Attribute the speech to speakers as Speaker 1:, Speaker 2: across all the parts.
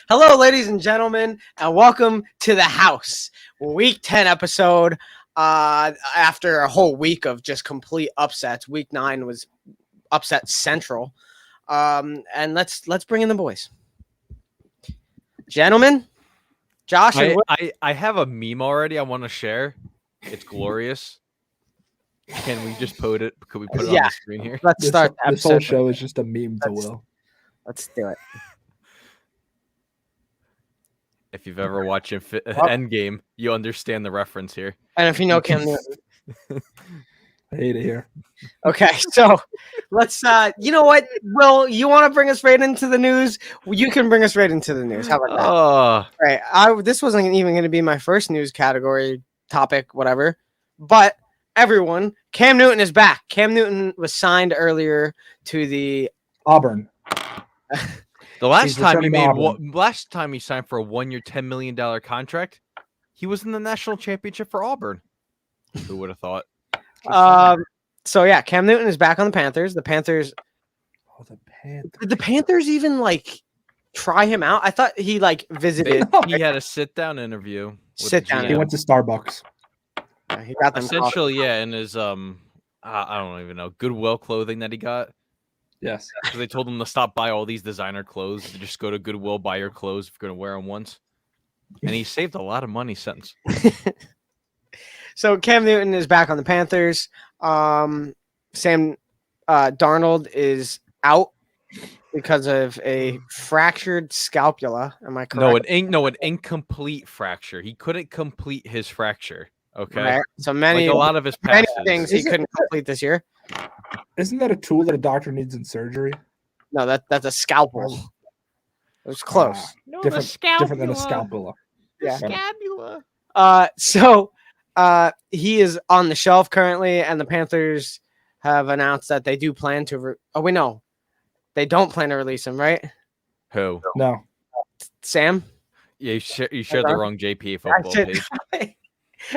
Speaker 1: Hello, ladies and gentlemen, and welcome to the house. Week 10 episode. After a whole week of just complete upsets, week 9 was upset central. And let's bring in the boys. Gentlemen, Josh and
Speaker 2: I have a meme already I want to share. It's glorious. Can we just put it? Could we put it on the screen here?
Speaker 1: Let's start.
Speaker 3: This whole show is just a meme to Will.
Speaker 1: Let's do it.
Speaker 2: If you've ever watched Endgame, you understand the reference here.
Speaker 1: And if you know Cam Newton.
Speaker 3: I hate it here.
Speaker 1: Okay, so let's you know what, Will, you want to bring us right into the news? You can bring us right into the news. How about that? Right. This wasn't even going to be my first news category topic, whatever. But everyone, Cam Newton is back. Cam Newton was signed earlier to the
Speaker 3: Auburn.
Speaker 2: The last time he signed for a 1-year, $10 million contract, he was in the national championship for Auburn. Who would have thought?
Speaker 1: So yeah, Cam Newton is back on the Panthers. The Panthers.
Speaker 3: Oh, the Panthers.
Speaker 1: Did the Panthers even try him out? I thought he visited.
Speaker 2: He had a sit-down interview.
Speaker 1: Sit-down.
Speaker 3: He went to Starbucks.
Speaker 1: Yeah, he got them
Speaker 2: essentially, in his I don't even know, Goodwill clothing that he got.
Speaker 3: Yes.
Speaker 2: Because they told him to stop buy all these designer clothes. To just go to Goodwill, buy your clothes if you're going to wear them once. And he saved a lot of money since.
Speaker 1: So Cam Newton is back on the Panthers. Sam Darnold is out because of a fractured scapula. Am I correct?
Speaker 2: An incomplete fracture. He couldn't complete his fracture. Okay.
Speaker 1: Right. So
Speaker 2: a lot of his passes.
Speaker 1: Many things he couldn't complete this year.
Speaker 3: Isn't that a tool that a doctor needs in surgery?
Speaker 1: No, that's a scalpel. It was close.
Speaker 3: Different than a scapula.
Speaker 1: Yeah.
Speaker 2: Scapula.
Speaker 1: So he is on the shelf currently, and the Panthers have announced that they do plan to. They don't plan to release him, right?
Speaker 2: Who?
Speaker 3: No.
Speaker 1: Sam.
Speaker 2: Yeah, you shared the wrong JPA football page.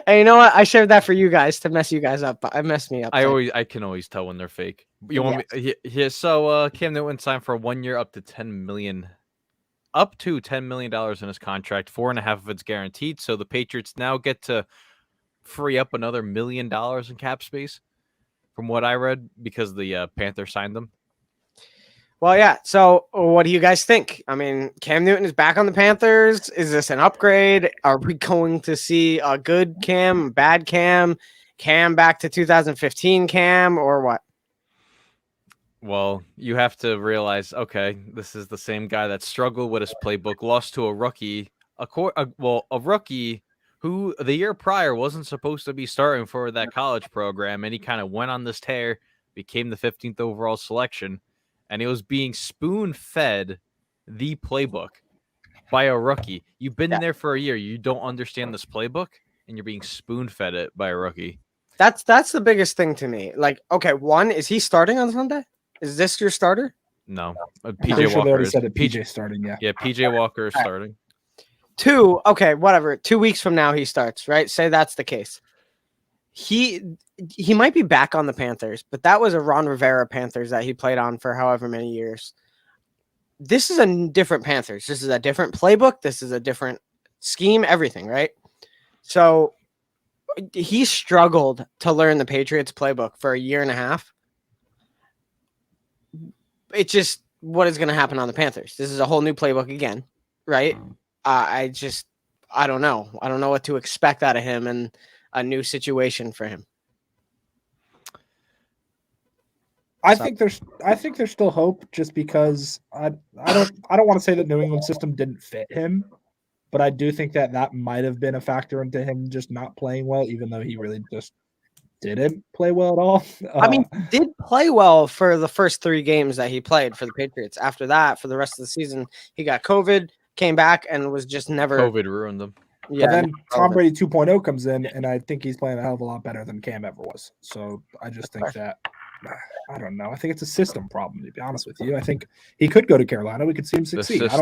Speaker 1: And you know what? I shared that for you guys to mess you guys up, but I messed me up.
Speaker 2: I can always tell when they're fake. You want me? Yeah. So Cam Newton signed for 1 year, up to $10 million in his contract. 4.5 of it's guaranteed. So the Patriots now get to free up another $1 million in cap space, from what I read, because the Panthers signed them.
Speaker 1: Well, yeah. So what do you guys think? I mean, Cam Newton is back on the Panthers. Is this an upgrade? Are we going to see a good Cam, bad Cam back to 2015 Cam, or what?
Speaker 2: Well, you have to realize, okay, this is the same guy that struggled with his playbook, lost to a rookie, a rookie who the year prior wasn't supposed to be starting for that college program, and he kind of went on this tear, became the 15th overall selection. And it was being spoon-fed the playbook by a rookie. You've been there for a year. You don't understand this playbook, and you're being spoon-fed it by a rookie.
Speaker 1: That's the biggest thing to me. Okay, one, is he starting on Sunday? Is this your starter?
Speaker 2: No.
Speaker 3: PJ Walker said it. PJ starting, yeah.
Speaker 2: Yeah, PJ Walker is starting.
Speaker 1: 2, okay, whatever. 2 weeks from now he starts, right? Say that's the case. He might be back on the Panthers, but that was a Ron Rivera Panthers that he played on for however many years. This is a different Panthers. This is a different playbook. This is a different scheme, everything, right? So he struggled to learn the Patriots playbook for a year and a half. It's just what is going to happen on the Panthers. This is a whole new playbook again, right? I don't know. I don't know what to expect out of him and a new situation for him.
Speaker 3: I think there's still hope, just because I don't want to say that New England system didn't fit him, but I do think that might have been a factor into him just not playing well, even though he really just didn't play well at all.
Speaker 1: I mean, he did play well for the first 3 games that he played for the Patriots. After that, for the rest of the season, he got COVID, came back, and was just never.
Speaker 2: COVID ruined them.
Speaker 3: Yeah. And then Tom Brady 2.0 comes in, and I think he's playing a hell of a lot better than Cam ever was. So I just think that. I don't know. I think it's a system problem, to be honest with you. I think he could go to Carolina. We could see him succeed. I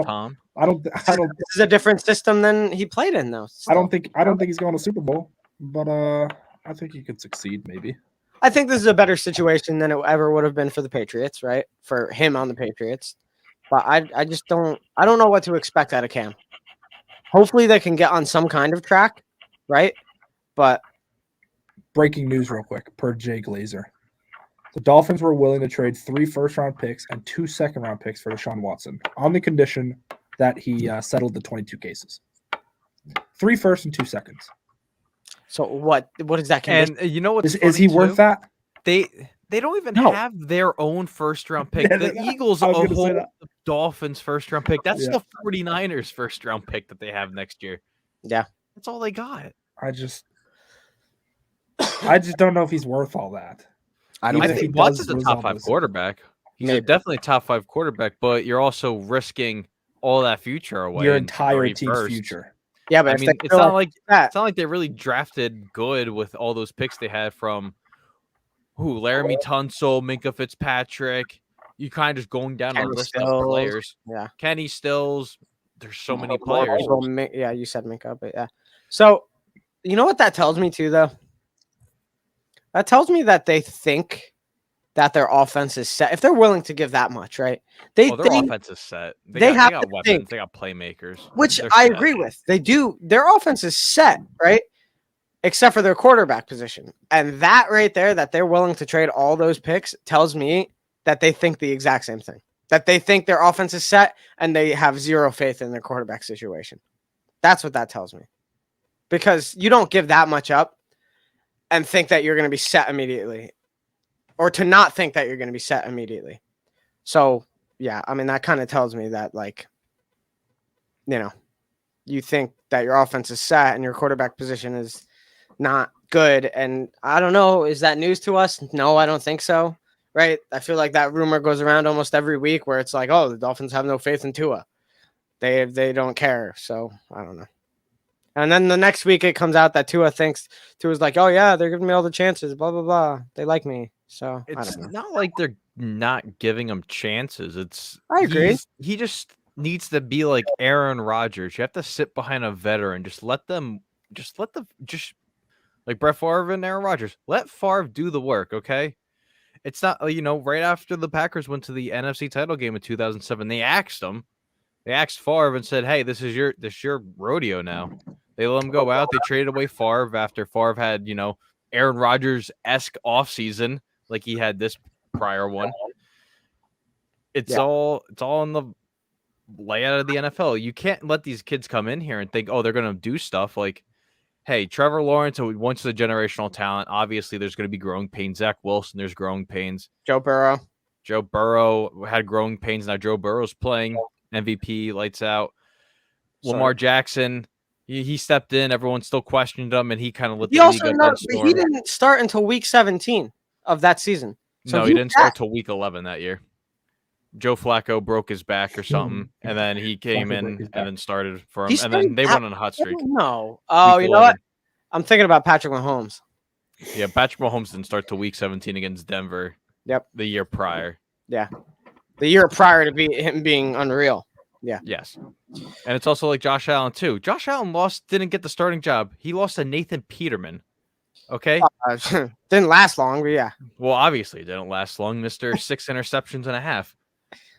Speaker 3: don't.
Speaker 1: This is a different system than he played in, though.
Speaker 3: Still. I don't think he's going to Super Bowl, but I think he could succeed, maybe.
Speaker 1: I think this is a better situation than it ever would have been for the Patriots, right? For him on the Patriots. But I just don't know what to expect out of Cam. Hopefully they can get on some kind of track, right? But
Speaker 3: breaking news real quick per Jay Glazer. The Dolphins were willing to trade 3 first-round picks and 2 second-round picks for Deshaun Watson on the condition that he settled the 22 cases. 3 firsts and 2 seconds.
Speaker 1: So what is that condition?
Speaker 2: And you know what?
Speaker 3: Is he worth that?
Speaker 2: They don't even have their own first-round pick. The Eagles own the Dolphins' first-round pick. That's the 49ers' first-round pick that they have next year.
Speaker 1: Yeah.
Speaker 2: That's all they got.
Speaker 3: I just don't know if he's worth all that.
Speaker 2: I think Watson's a top 5 quarterback. He's definitely a top 5 quarterback, but you're also risking all that future away.
Speaker 3: Your entire team's future.
Speaker 1: Yeah, but
Speaker 2: I mean, it's not like they really drafted good with all those picks they had from Laramie Tunsil, Minkah Fitzpatrick. You kind of just going down a list of players.
Speaker 1: Yeah,
Speaker 2: Kenny Stills. There's so many players.
Speaker 1: Yeah, you said Minkah, but yeah. So you know what that tells me too, though. That tells me that they think that their offense is set. If they're willing to give that much, right?
Speaker 2: Their offense is set. They got weapons. They got playmakers.
Speaker 1: Which I agree with. They do. Their offense is set, right? Except for their quarterback position. And that right there, that they're willing to trade all those picks, tells me that they think the exact same thing. That they think their offense is set and they have zero faith in their quarterback situation. That's what that tells me. Because you don't give that much up and think that you're going to be set immediately, or to not think that you're going to be set immediately. So, yeah, I mean, that kind of tells me that, like, you think that your offense is set and your quarterback position is not good. And I don't know, is that news to us? No, I don't think so. Right? I feel like that rumor goes around almost every week where it's like, oh, the Dolphins have no faith in Tua. They don't care. So I don't know. And then the next week it comes out that Tua's like, oh yeah, they're giving me all the chances, blah, blah, blah. They like me. So
Speaker 2: it's not like they're not giving him chances.
Speaker 1: I agree.
Speaker 2: He just needs to be like Aaron Rodgers. You have to sit behind a veteran. Just let like Brett Favre and Aaron Rodgers. Let Favre do the work, okay? It's not, right after the Packers went to the NFC title game in 2007, they asked Favre and said, hey, this is your rodeo now. They let him go out. They traded away Favre after Favre had, Aaron Rodgers-esque offseason like he had this prior one. It's all in the layout of the NFL. You can't let these kids come in here and think, oh, they're going to do stuff like, hey, Trevor Lawrence, once a generational talent. Obviously, there's going to be growing pains. Zach Wilson, there's growing pains.
Speaker 1: Joe Burrow had growing pains. Now Joe Burrow's playing MVP, lights out. Lamar Jackson, he stepped in. Everyone still questioned him, and he kind of lit the league up. He didn't start until week 17 of that season.
Speaker 2: So he didn't start till week 11 that year. Joe Flacco broke his back or something, and then he came in and then started for him, and then they went on a hot streak.
Speaker 1: No. Oh, you know what? I'm thinking about Patrick Mahomes.
Speaker 2: Yeah, Patrick Mahomes didn't start till week 17 against Denver.
Speaker 1: Yep.
Speaker 2: The year prior.
Speaker 1: Yeah. The year prior to him being unreal. Yeah.
Speaker 2: Yes. And it's also like Josh Allen, too. Josh Allen didn't get the starting job. He lost to Nathan Peterman. Okay?
Speaker 1: Didn't last long, but yeah.
Speaker 2: Well, obviously it didn't last long. Mr. 6 interceptions and a half.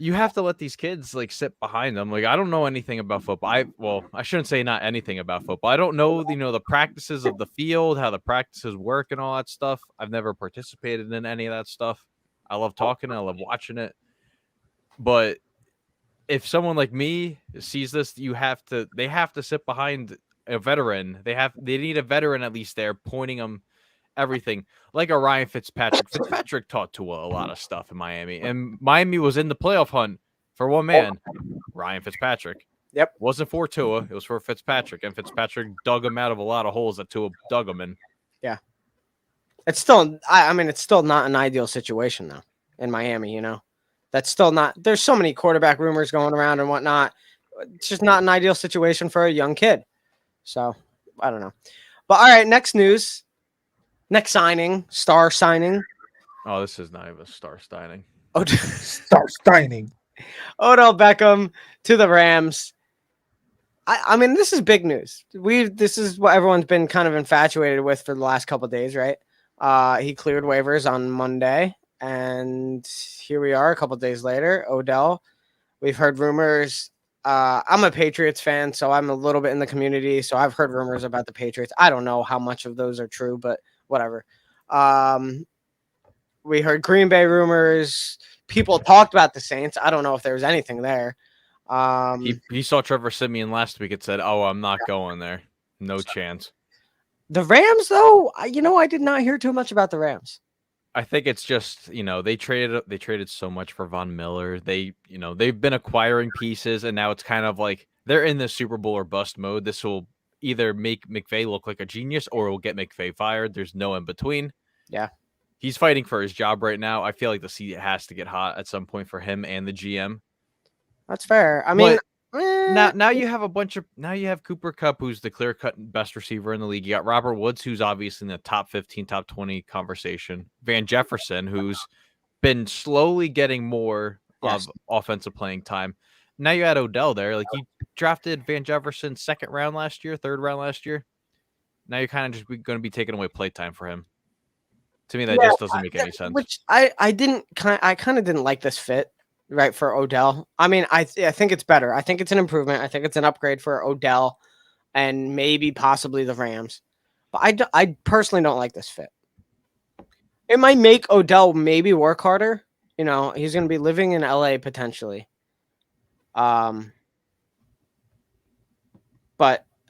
Speaker 2: You have to let these kids sit behind them. I don't know anything about football. I shouldn't say not anything about football. I don't know, the practices of the field, how the practices work and all that stuff. I've never participated in any of that stuff. I love talking. I love watching it. But if someone like me sees this, they have to sit behind a veteran. They need a veteran at least there pointing them everything, like a Ryan Fitzpatrick. Fitzpatrick taught Tua a lot of stuff in Miami, and Miami was in the playoff hunt for one man, Ryan Fitzpatrick.
Speaker 1: Yep.
Speaker 2: It wasn't for Tua, it was for Fitzpatrick, and Fitzpatrick dug him out of a lot of holes that Tua dug him in.
Speaker 1: Yeah. It's still, it's still not an ideal situation though in Miami. That's still not. There's so many quarterback rumors going around and whatnot. It's just not an ideal situation for a young kid. So I don't know. But all right, next news. Next star signing.
Speaker 2: Oh, this is not even a star signing.
Speaker 1: Oh,
Speaker 3: star signing.
Speaker 1: Odell Beckham to the Rams. I mean, this is big news. This is what everyone's been kind of infatuated with for the last couple of days, right? He cleared waivers on Monday, and here we are a couple of days later. Odell We've heard rumors. I'm a Patriots fan, so I'm a little bit in the community. So I've heard rumors about the Patriots. I don't know how much of those are true, but whatever. We heard Green Bay rumors. People talked about the Saints. I don't know if there was anything there.
Speaker 2: He saw Trevor Siemian last week and said, "Oh, I'm not going there. No chance."
Speaker 1: The Rams, though, I did not hear too much about the Rams.
Speaker 2: I think it's just, they traded so much for Von Miller. They've been acquiring pieces, and now it's kind of like they're in the Super Bowl or bust mode. This will either make McVay look like a genius or it will get McVay fired. There's no in between.
Speaker 1: Yeah.
Speaker 2: He's fighting for his job right now. I feel like the seat has to get hot at some point for him and the GM.
Speaker 1: That's fair. I mean,
Speaker 2: now you have you have Cooper Kupp, who's the clear-cut best receiver in the league. You got Robert Woods, who's obviously in the top 15, top 20 conversation. Van Jefferson, who's been slowly getting more of offensive playing time. Now you had Odell there. Like, you drafted Van Jefferson third round last year. Now you're kind of just going to be taking away playtime for him. To me, that just doesn't make any sense.
Speaker 1: Which I kind of didn't like this fit. Right, for Odell. I mean, I think it's better. I think it's an improvement. I think it's an upgrade for Odell and maybe possibly the Rams. But I personally don't like this fit. It might make Odell maybe work harder. He's going to be living in LA potentially. But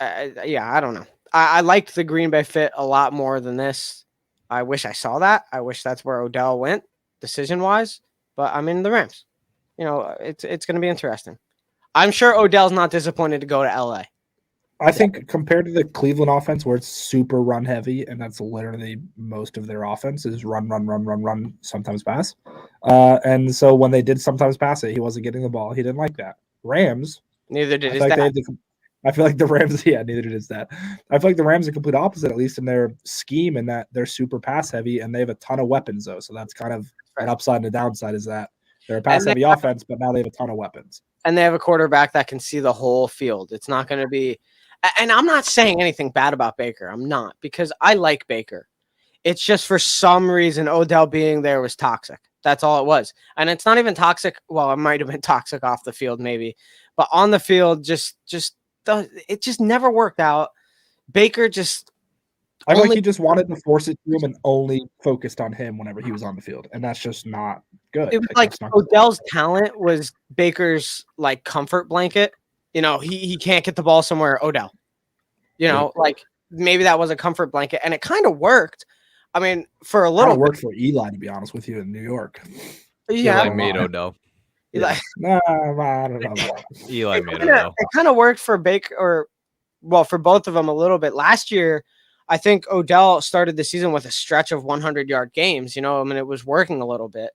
Speaker 1: I don't know. I liked the Green Bay fit a lot more than this. I wish I saw that. I wish that's where Odell went decision-wise. But I'm in the Rams. It's going to be interesting. I'm sure Odell's not disappointed to go to LA.
Speaker 3: I think compared to the Cleveland offense, where it's super run heavy, and that's literally most of their offense is run, sometimes pass. And so when they did sometimes pass it, he wasn't getting the ball. He didn't like that. Rams.
Speaker 1: Neither did his dad.
Speaker 3: I feel like the Rams, neither did his dad. I feel like the Rams are complete opposite, at least in their scheme, in that they're super pass heavy and they have a ton of weapons, though. So that's kind of an upside and a downside is that they're a pass-heavy offense, but now they have a ton of weapons.
Speaker 1: And they have a quarterback that can see the whole field. It's not going to be – and I'm not saying anything bad about Baker. I'm not, because I like Baker. It's just for some reason Odell being there was toxic. That's all it was. And it's not even toxic. Well, it might have been toxic off the field maybe. But on the field, it just never worked out. Baker just –
Speaker 3: I feel like he just wanted to force it to him and only focused on him whenever he was on the field. And that's just not good.
Speaker 1: It was like Odell's talent was Baker's like comfort blanket. He can't get the ball somewhere. Odell, like maybe that was a comfort blanket, and it kind of worked. I mean, for a little,
Speaker 3: it worked for Eli, to be honest with you, in New York.
Speaker 2: Yeah, Eli made Odell.
Speaker 1: Eli,
Speaker 3: I don't know.
Speaker 2: Eli made Odell.
Speaker 1: It kind of worked for Baker, for both of them a little bit. Last year, I think Odell started the season with a stretch of 100-yard games. It was working a little bit.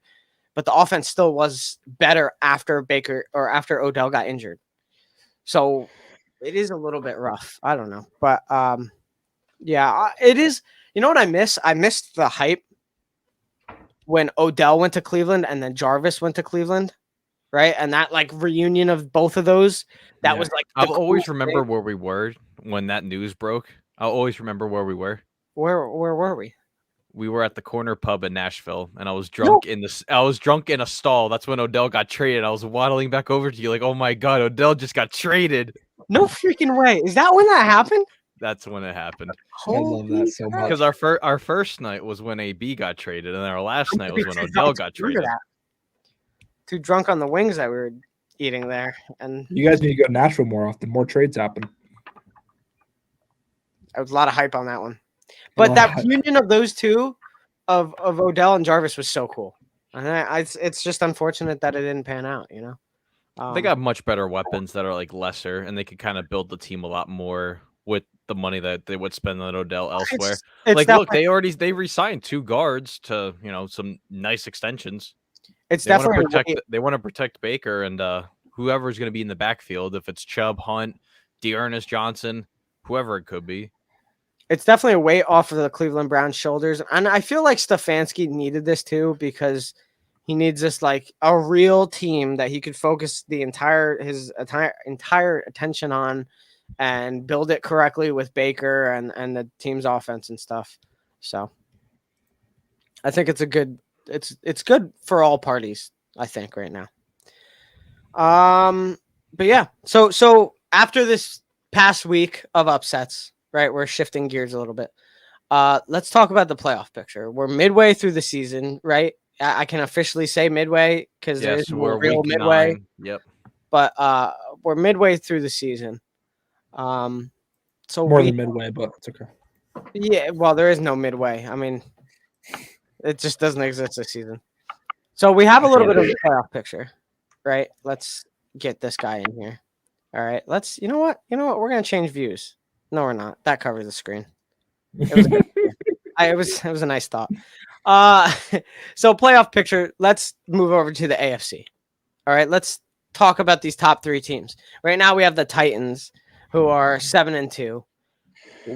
Speaker 1: But the offense still was better after Baker or after Odell got injured. So it is a little bit rough. I don't know. But it is. You know what I miss? I missed the hype when Odell went to Cleveland and then Jarvis went to Cleveland. Right. And that like reunion of both of those, that was like.
Speaker 2: I'll always remember where we were when that news broke. I'll always remember where we were.
Speaker 1: Where were we?
Speaker 2: We were at the corner pub in Nashville, and I was drunk in a stall. That's when Odell got traded. I was waddling back over to you like, "Oh my God, Odell just got traded!"
Speaker 1: No freaking way! Is that when that happened?
Speaker 2: That's when it happened.
Speaker 3: I love that so much.
Speaker 2: Because our first night was when AB got traded, and our last night was when Odell got traded.
Speaker 1: Too drunk on the wings that we were eating there, and
Speaker 3: you guys need to go to Nashville more often. More trades happen.
Speaker 1: There was a lot of hype on that one. But that reunion of those two, of Odell and Jarvis, was so cool. And it's just unfortunate that it didn't pan out,
Speaker 2: They got much better weapons that are like lesser, and they could kind of build the team a lot more with the money that they would spend on Odell elsewhere. Look, they re-signed 2 guards to some nice extensions.
Speaker 1: They
Speaker 2: want to protect Baker and whoever's going to be in the backfield. If it's Chubb, Hunt, Dearness Johnson, whoever it could be.
Speaker 1: It's definitely a weight off of the Cleveland Browns' shoulders. And I feel like Stefanski needed this too, because he needs this like a real team that he could focus his entire attention on and build it correctly with Baker and the team's offense and stuff. So I think it's good for all parties, I think, right now. But yeah, so after this past week of upsets, right? We're shifting gears a little bit. Let's talk about the playoff picture. We're midway through the season, right? I can officially say midway because there is
Speaker 2: we're
Speaker 1: no real
Speaker 2: week
Speaker 1: midway.
Speaker 2: 9. Yep.
Speaker 1: But we're midway through the season. So
Speaker 3: more than midway, but it's okay.
Speaker 1: Yeah, well, there is no midway. I mean, it just doesn't exist this season. So we have a little bit of a playoff picture, right? Let's get this guy in here. All right, let's. You know what? We're gonna change views. No, we're not. That covers the screen. It was a nice thought. So playoff picture. Let's move over to the AFC. All right, let's talk about these top 3 teams. Right now, we have the Titans, who are 7-2.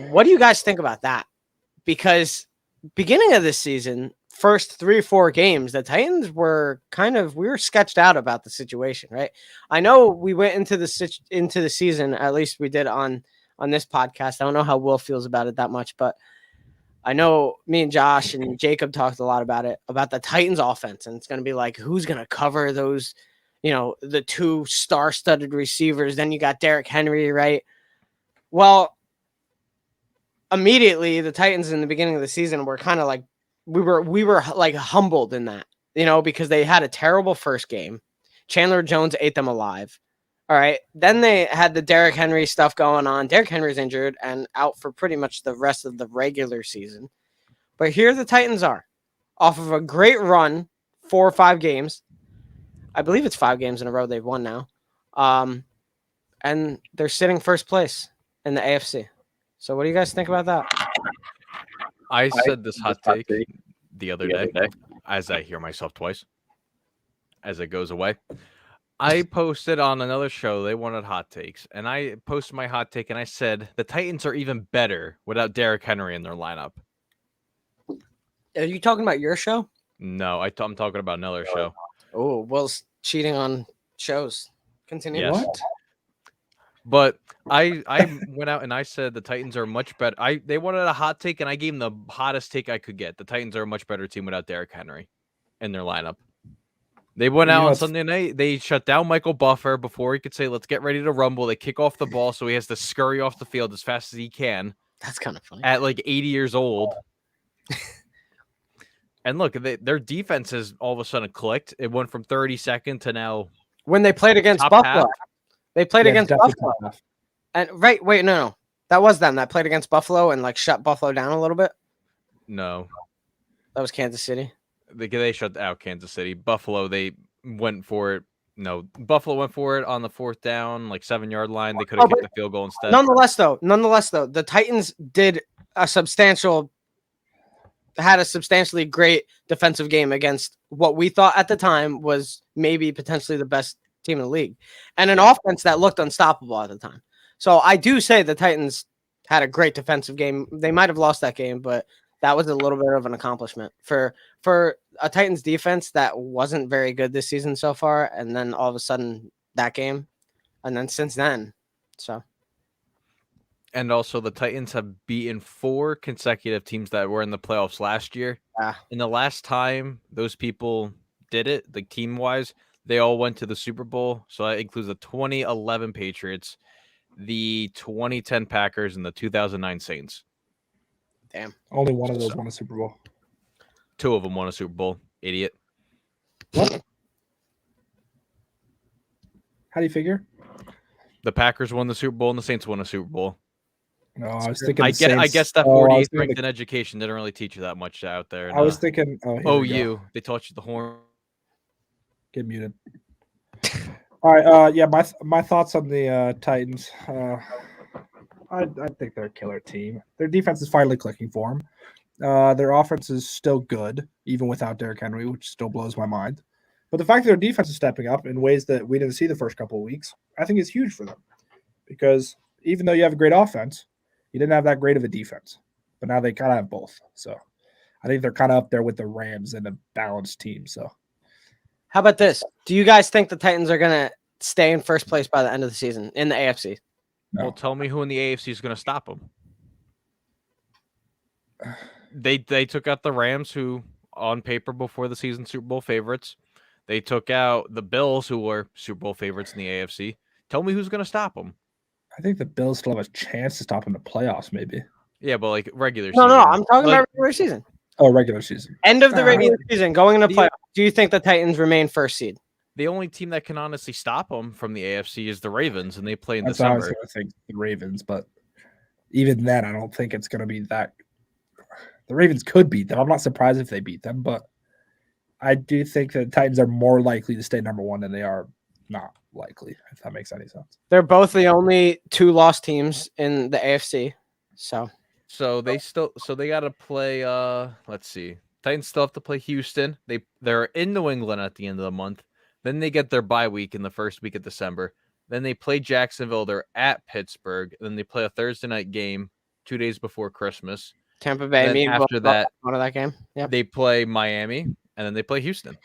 Speaker 1: What do you guys think about that? Because beginning of this season, first 3 or 4 games, the Titans were we were sketched out about the situation, right? I know we went into the season, at least we did on this podcast. I don't know how Will feels about it that much, but I know me and Josh and Jacob talked a lot about it, about the Titans offense. And it's going to be like, who's going to cover those, the 2 star-studded receivers? Then you got Derrick Henry, right? Well, immediately the Titans in the beginning of the season were kind of like, we were like humbled in that, because they had a terrible first game. Chandler Jones ate them alive. All right. Then they had the Derrick Henry stuff going on. Derrick Henry's injured and out for pretty much the rest of the regular season. But here the Titans are off of a great run, 4 or 5 games. I believe it's 5 games in a row they've won now. And they're sitting first place in the AFC. So what do you guys think about that?
Speaker 2: I said this hot take the other day, as I hear myself twice, as it goes away. I posted on another show, they wanted hot takes, and I posted my hot take, and I said the Titans are even better without Derrick Henry in their lineup.
Speaker 1: Are you talking about your show?
Speaker 2: No, I'm talking about another show.
Speaker 1: Oh, Will's cheating on shows. Continue.
Speaker 2: Yes.
Speaker 3: What?
Speaker 2: But I went out and I said the Titans are much better. They wanted a hot take, and I gave them the hottest take I could get. The Titans are a much better team without Derrick Henry in their lineup. They went out on Sunday night. They shut down Michael Buffer before he could say, let's get ready to rumble. They kick off the ball, so he has to scurry off the field as fast as he can.
Speaker 1: That's kind of funny.
Speaker 2: At like 80 years old. And look, their defense has all of a sudden clicked. It went from 32nd to now.
Speaker 1: When they played against Buffalo.
Speaker 2: Half.
Speaker 1: They played against Buffalo. And no. That was them that played against Buffalo and like shut Buffalo down a little bit.
Speaker 2: No.
Speaker 1: That was Kansas City.
Speaker 2: They shut out Kansas City. Buffalo, they went for it. No, Buffalo went for it on the 4th down, like 7-yard line. They could have kicked the field goal instead.
Speaker 1: Nonetheless, though, the Titans had a substantially great defensive game against what we thought at the time was maybe potentially the best team in the league, and an offense that looked unstoppable at the time. So I do say the Titans had a great defensive game. They might have lost that game, but that was a little bit of an accomplishment for a Titans defense that wasn't very good this season so far. And then all of a sudden that game, and then since then, so.
Speaker 2: And also the Titans have beaten 4 consecutive teams that were in the playoffs last year. And the last time those people did it, like team-wise, they all went to the Super Bowl. So that includes the 2011 Patriots, the 2010 Packers, and the 2009 Saints.
Speaker 1: Damn.
Speaker 3: Only one of those won a Super Bowl.
Speaker 2: 2 of them won a Super Bowl. Idiot.
Speaker 3: What? How do you figure?
Speaker 2: The Packers won the Super Bowl and the Saints won a Super Bowl.
Speaker 3: No, I was thinking.
Speaker 2: I guess that 48th ranked in education didn't really teach you that much out there.
Speaker 3: I was thinking.
Speaker 2: OU, they taught you the horn.
Speaker 3: Get muted. All right. Yeah. My thoughts on the Titans. I think they're a killer team. Their defense is finally clicking for them. Their offense is still good, even without Derrick Henry, which still blows my mind. But the fact that their defense is stepping up in ways that we didn't see the first couple of weeks, I think is huge for them. Because even though you have a great offense, you didn't have that great of a defense. But now they kind of have both. So I think they're kind of up there with the Rams and a balanced team. So
Speaker 1: how about this? Do you guys think the Titans are going to stay in first place by the end of the season in the AFC?
Speaker 2: No. Well, tell me who in the AFC is going to stop them. They took out the Rams, who on paper before the season Super Bowl favorites. They took out the Bills, who were Super Bowl favorites in the AFC. Tell me who's going to stop them.
Speaker 3: I think the Bills still have a chance to stop in the playoffs, maybe.
Speaker 2: Yeah, but like regular
Speaker 1: No,
Speaker 2: season.
Speaker 1: no, I'm talking
Speaker 2: like,
Speaker 1: about regular season.
Speaker 3: Oh, regular season.
Speaker 1: End of the regular season, going into
Speaker 2: the-
Speaker 1: playoffs. Do you think the Titans remain first seed?
Speaker 2: The only team that can honestly stop them from the AFC is the Ravens, and they play in
Speaker 3: That's what I was
Speaker 2: December.
Speaker 3: going to think, the Ravens, but even then, I don't think it's going to be that. The Ravens could beat them. I'm not surprised if they beat them, but I do think that the Titans are more likely to stay number one than they are not likely, if that makes any sense.
Speaker 1: They're both the only 2 lost teams in the AFC. So
Speaker 2: they got to play. Let's see. Titans still have to play Houston. They're in New England at the end of the month. Then they get their bye week in the first week of December. Then they play Jacksonville. They're at Pittsburgh. Then they play a Thursday night game 2 days before Christmas.
Speaker 1: Tampa Bay.
Speaker 2: Then after that,
Speaker 1: out of that game. Yep.
Speaker 2: they play Miami, and then they play Houston.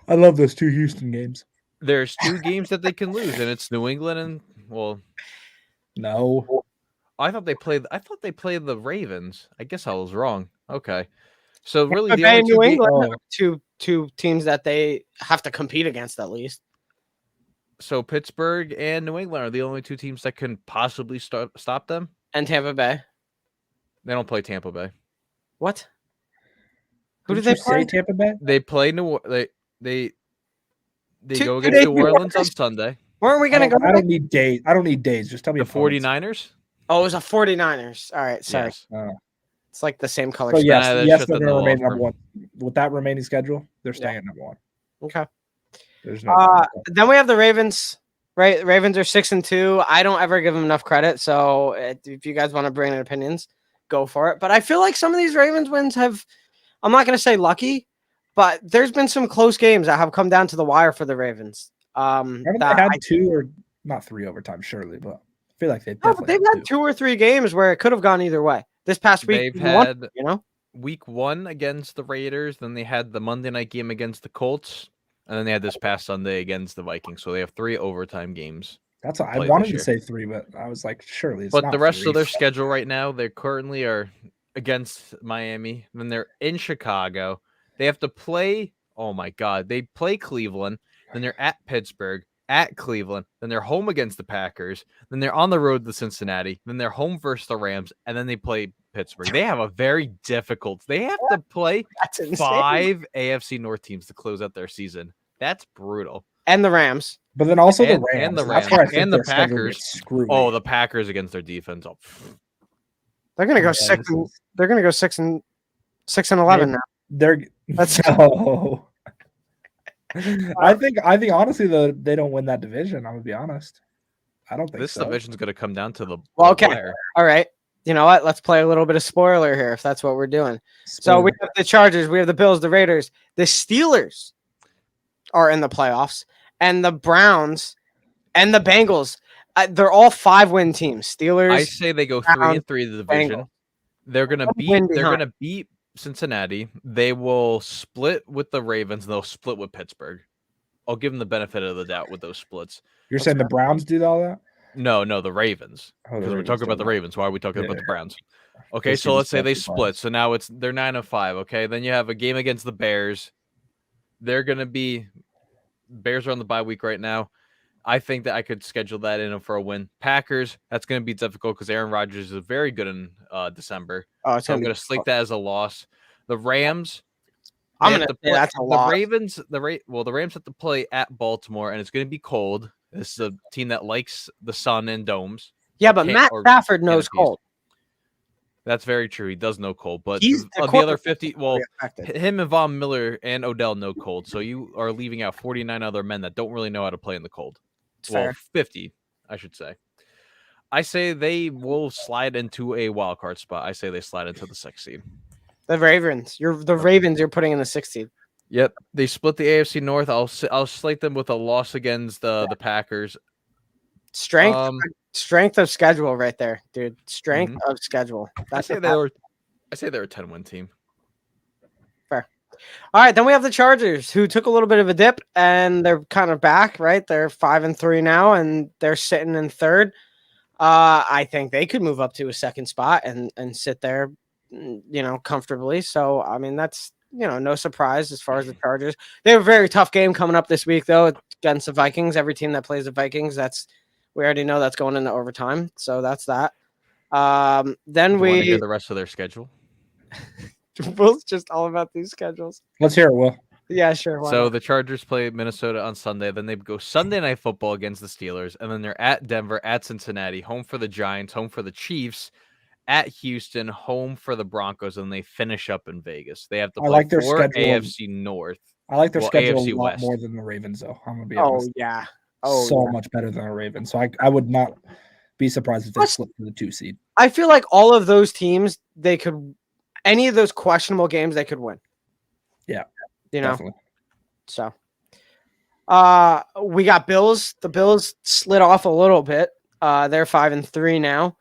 Speaker 3: I love those 2 Houston games.
Speaker 2: There's 2 games that they can lose, and it's New England and
Speaker 3: No.
Speaker 2: I thought they played the Ravens. I guess I was wrong. Okay. So really
Speaker 1: Tampa
Speaker 2: the
Speaker 1: Bay
Speaker 2: only
Speaker 1: and New
Speaker 2: 2
Speaker 1: England are two teams that they have to compete against at least.
Speaker 2: So Pittsburgh and New England are the only 2 teams that can possibly stop them.
Speaker 1: And Tampa Bay.
Speaker 2: They don't play Tampa Bay.
Speaker 1: What? Who
Speaker 3: Did
Speaker 1: did they
Speaker 3: you
Speaker 1: play?
Speaker 3: say Tampa Bay?
Speaker 2: They play they
Speaker 1: Two
Speaker 2: go
Speaker 1: days
Speaker 2: against New
Speaker 1: before
Speaker 2: Orleans on
Speaker 1: Christmas.
Speaker 2: Sunday.
Speaker 1: Weren't we going to go?
Speaker 3: I don't need days. I don't need days. Just tell me
Speaker 2: The
Speaker 3: opponents.
Speaker 2: 49ers?
Speaker 1: Oh, it was a 49ers. All right. Sorry.
Speaker 2: Yes.
Speaker 1: It's like the same color.
Speaker 3: So
Speaker 1: scheme.
Speaker 3: yes,
Speaker 2: that's
Speaker 3: yes,
Speaker 2: just
Speaker 3: they're
Speaker 2: a
Speaker 3: going to
Speaker 2: no
Speaker 3: remain
Speaker 2: offer.
Speaker 3: number one. With that remaining schedule, they're staying at number one.
Speaker 1: Okay.
Speaker 3: There's no doubt about that.
Speaker 1: Then we have the Ravens. Right, Ravens are 6-2. I don't ever give them enough credit. So if you guys want to bring in opinions, go for it. But I feel like some of these Ravens wins have, I'm not going to say lucky, but there's been some close games that have come down to the wire for the Ravens.
Speaker 3: Haven't they had 2 or not 3 overtime? Surely, but I feel like they've definitely
Speaker 1: had 2 or 3 games where it could have gone either way. This past week,
Speaker 2: They've had
Speaker 1: won,
Speaker 2: week 1 against the Raiders, then they had the Monday night game against the Colts, and then they had this past Sunday against the Vikings. So they have 3 overtime games.
Speaker 3: That's what I
Speaker 2: played
Speaker 3: wanted
Speaker 2: this
Speaker 3: to
Speaker 2: year.
Speaker 3: say 3, but I was like, surely it's
Speaker 2: But
Speaker 3: not
Speaker 2: the rest
Speaker 3: 3.
Speaker 2: of their schedule right now, they currently are against Miami. Then they're in Chicago. They have to play. Oh my God! They play Cleveland. Then they're at Pittsburgh, at Cleveland. Then they're home against the Packers. Then they're on the road to Cincinnati. Then they're home versus the Rams, and then they play Pittsburgh. They have a very difficult. They have to play
Speaker 1: That's insane.
Speaker 2: 5 AFC North teams to close out their season. That's brutal.
Speaker 1: And the Rams.
Speaker 3: But then also the
Speaker 2: And
Speaker 3: Rams.
Speaker 2: the
Speaker 3: That's where I
Speaker 2: Rams.
Speaker 3: think
Speaker 2: And the
Speaker 3: their schedule
Speaker 2: Packers.
Speaker 3: gets screwed.
Speaker 2: Oh, the Packers against their defense. Oh,
Speaker 1: They're gonna go
Speaker 3: Yeah,
Speaker 1: 6.
Speaker 3: this is-
Speaker 1: They're gonna go 6-11 now.
Speaker 3: They're
Speaker 1: That's
Speaker 3: no. I think honestly though they don't win that division. I'm gonna be honest. I don't think
Speaker 2: this
Speaker 3: so.
Speaker 2: division's going to come down to the
Speaker 1: Well, okay.
Speaker 2: wire.
Speaker 1: All right. You know what? Let's play a little bit of spoiler here if that's what we're doing. So we have the Chargers, we have the Bills, the Raiders, the Steelers are in the playoffs, and the Browns and the Bengals. They're all 5-win teams. Steelers.
Speaker 2: I say they go
Speaker 1: Browns,
Speaker 2: 3-3 the division.
Speaker 1: Bengals.
Speaker 2: They're gonna
Speaker 1: One
Speaker 2: beat.
Speaker 1: win
Speaker 2: They're
Speaker 1: behind.
Speaker 2: gonna beat Cincinnati. They will split with the Ravens. And they'll split with Pittsburgh. I'll give them the benefit of the doubt with those splits.
Speaker 3: You're saying the Browns did all that?
Speaker 2: No, the Ravens.
Speaker 3: Oh, the
Speaker 2: Because we're
Speaker 3: Ravens
Speaker 2: talking about
Speaker 3: did
Speaker 2: the
Speaker 3: that.
Speaker 2: Ravens. Why are we talking
Speaker 3: Yeah,
Speaker 2: about the
Speaker 3: yeah.
Speaker 2: Browns? Okay,
Speaker 3: Those
Speaker 2: so
Speaker 3: teams
Speaker 2: let's say they
Speaker 3: split the
Speaker 2: split.
Speaker 3: Browns.
Speaker 2: So now they're 9-5. Okay, then you have a game against the Bears. They're gonna be. Bears are on the bye week right now. I think that I could schedule that in for a win. Packers, that's going to be difficult because Aaron Rodgers is very good in December.
Speaker 1: Oh, it's
Speaker 2: So I'm
Speaker 1: gonna
Speaker 2: going
Speaker 1: be.
Speaker 2: to slate that as a loss. The Rams,
Speaker 1: I'm
Speaker 2: they
Speaker 1: gonna
Speaker 2: have to
Speaker 1: say
Speaker 2: play-
Speaker 1: that's a
Speaker 2: the
Speaker 1: loss.
Speaker 2: Ravens, the Rams have to play at Baltimore, and it's going to be cold. This is a team that likes the sun and domes.
Speaker 1: Yeah, but
Speaker 2: Can't-
Speaker 1: Matt
Speaker 2: or
Speaker 1: Stafford knows
Speaker 2: canopies.
Speaker 1: cold.
Speaker 2: That's very true. He does know cold, but
Speaker 1: He's
Speaker 2: of the
Speaker 1: quarterback
Speaker 2: other 50, well,
Speaker 1: affected.
Speaker 2: him and Von Miller and Odell know cold. So you are leaving out 49 other men that don't really know how to play in the cold.
Speaker 1: It's
Speaker 2: Well,
Speaker 1: fair.
Speaker 2: 50, I should say. I say they will slide into a wild card spot. I say they slide into the 6th seed.
Speaker 1: The Ravens. The Ravens you're putting in the 6th seed.
Speaker 2: Yep, they split the AFC North. I'll slate them with a loss against the Packers.
Speaker 1: Strength of schedule right there, dude. Strength of schedule.
Speaker 2: I
Speaker 1: That's
Speaker 2: say
Speaker 1: a
Speaker 2: they're a 10-win team.
Speaker 1: All right, then we have the Chargers, who took a little bit of a dip, and they're kind of back, right? They're 5-3 now, and they're sitting in 3rd. I think they could move up to a 2nd spot and sit there, comfortably. So, I mean, that's no surprise as far as the Chargers. They have a very tough game coming up this week, though, against the Vikings. Every team that plays the Vikings, we already know that's going into overtime. So that's that. Then
Speaker 2: we want to hear the rest of their schedule.
Speaker 1: Will's just all about these schedules.
Speaker 3: Let's hear it, Will.
Speaker 1: Yeah, sure.
Speaker 2: So the Chargers play Minnesota on Sunday. Then they go Sunday Night Football against the Steelers. And then they're at Denver, at Cincinnati, home for the Giants, home for the Chiefs, at Houston, home for the Broncos, and they finish up in Vegas. They have to play their AFC North.
Speaker 3: I like their schedule
Speaker 2: AFC
Speaker 3: a lot
Speaker 2: West.
Speaker 3: more than the Ravens, though. I'm going to be honest.
Speaker 1: Yeah.
Speaker 3: Much better than the Ravens. So I would not be surprised if they slip to the 2 seed.
Speaker 1: I feel like all of those teams, any of those questionable games, they could win.
Speaker 3: Yeah.
Speaker 1: Definitely. So we got Bills. The Bills slid off a little bit. They're 5-3 now.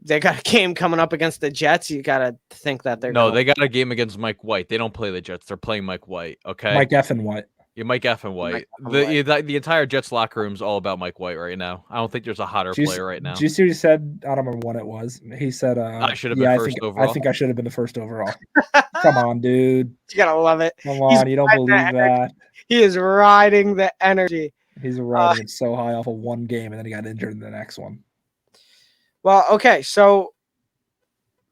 Speaker 1: They got a game coming up against the Jets. You got to think that
Speaker 2: they got a game against Mike White. They don't play the Jets. They're playing Mike White. Okay.
Speaker 3: Mike F. and White.
Speaker 2: Yeah, Mike F. and White. The entire Jets locker room is all about Mike White right now. I don't think there's a hotter player right now.
Speaker 3: Did you see what he said? I don't remember what it was. He said,
Speaker 2: I should have been first overall.
Speaker 3: I think I should have been the first overall. Come on, dude.
Speaker 1: You got to love it.
Speaker 3: Come on. You don't believe that.
Speaker 1: He is riding the energy.
Speaker 3: He's riding it so high off of one game, and then he got injured in the next one.
Speaker 1: Well, okay. So,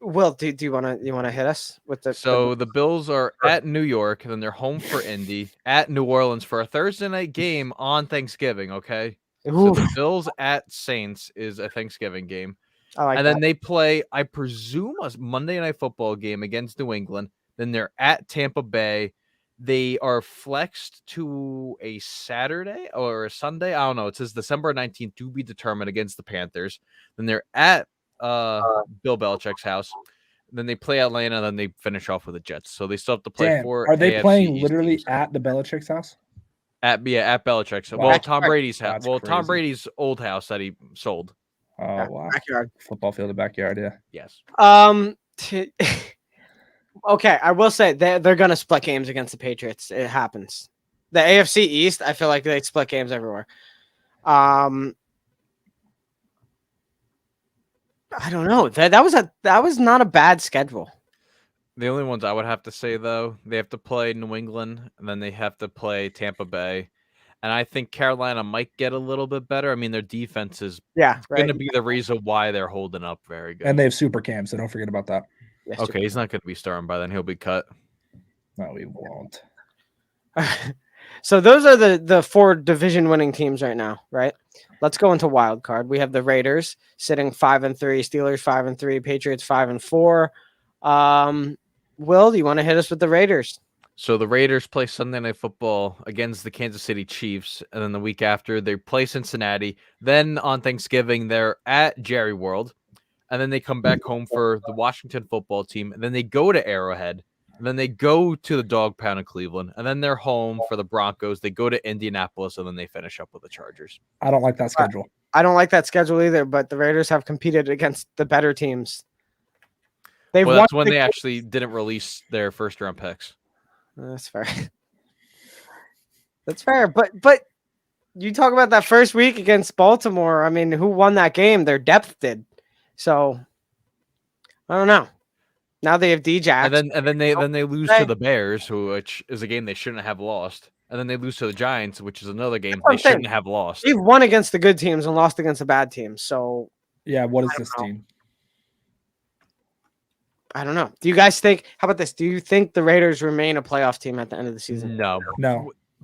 Speaker 1: Will, do you want to hit us with the?
Speaker 2: So the Bills are at New York, and then they're home for Indy, at New Orleans for a Thursday night game on Thanksgiving. Okay, so the Bills at Saints is a Thanksgiving game, then they play, I presume, a Monday Night Football game against New England. Then they're at Tampa Bay. They are flexed to a Saturday or a Sunday. I don't know. It says December 19th to be determined against the Panthers. Then they're at Bill Belichick's house. Then they play Atlanta, then they finish off with the Jets. So they still have to play
Speaker 3: Are they
Speaker 2: AFC
Speaker 3: playing
Speaker 2: East
Speaker 3: literally
Speaker 2: teams.
Speaker 3: at the Belichick's house?
Speaker 2: At Belichick's.
Speaker 3: Wow.
Speaker 2: Well, Tom Brady's house. Well,
Speaker 3: crazy.
Speaker 2: Tom Brady's old house that he sold.
Speaker 3: Oh wow!
Speaker 1: Backyard.
Speaker 3: Football field, the backyard. Yeah.
Speaker 2: Yes.
Speaker 1: Okay, I will say they're gonna split games against the Patriots. It happens. The AFC East, I feel like they split games everywhere. I don't know. That was not a bad schedule.
Speaker 2: The only ones I would have to say, though, they have to play New England, and then they have to play Tampa Bay. And I think Carolina might get a little bit better. I mean, their defense is going to be the reason why they're holding up very good.
Speaker 3: And they have Super Cam, so don't forget about that.
Speaker 1: Yes,
Speaker 2: okay, he's not going to be starting by then. He'll be cut.
Speaker 3: No, he won't.
Speaker 1: So those are the 4 division-winning teams right now, right? Let's go into wild card. We have the Raiders sitting 5-3, Steelers 5-3, Patriots 5-4. Will, do you want to hit us with the Raiders?
Speaker 2: So the Raiders play Sunday Night Football against the Kansas City Chiefs, and then the week after they play Cincinnati. Then on Thanksgiving they're at Jerry World, and then they come back home for the Washington Football Team, and then they go to Arrowhead, and then they go to the Dog Pound in Cleveland, and then they're home for the Broncos. They go to Indianapolis, and then they finish up with the Chargers.
Speaker 3: I don't like that schedule.
Speaker 1: I don't like that schedule either, but the Raiders have competed against the better teams.
Speaker 2: That's when they actually didn't release their first-round picks.
Speaker 1: That's fair. That's fair. But you talk about that first week against Baltimore. I mean, who won that game? Their depth did. So I don't know. Now they have D-Jax.
Speaker 2: And then they lose to the Bears, which is a game they shouldn't have lost. And then they lose to the Giants, which is another game they shouldn't have lost.
Speaker 1: They've won against the good teams and lost against the bad teams. So
Speaker 3: yeah, what is this team?
Speaker 1: I don't know. Do you guys think? How about this? Do you think the Raiders remain a playoff team at the end of the season?
Speaker 2: No.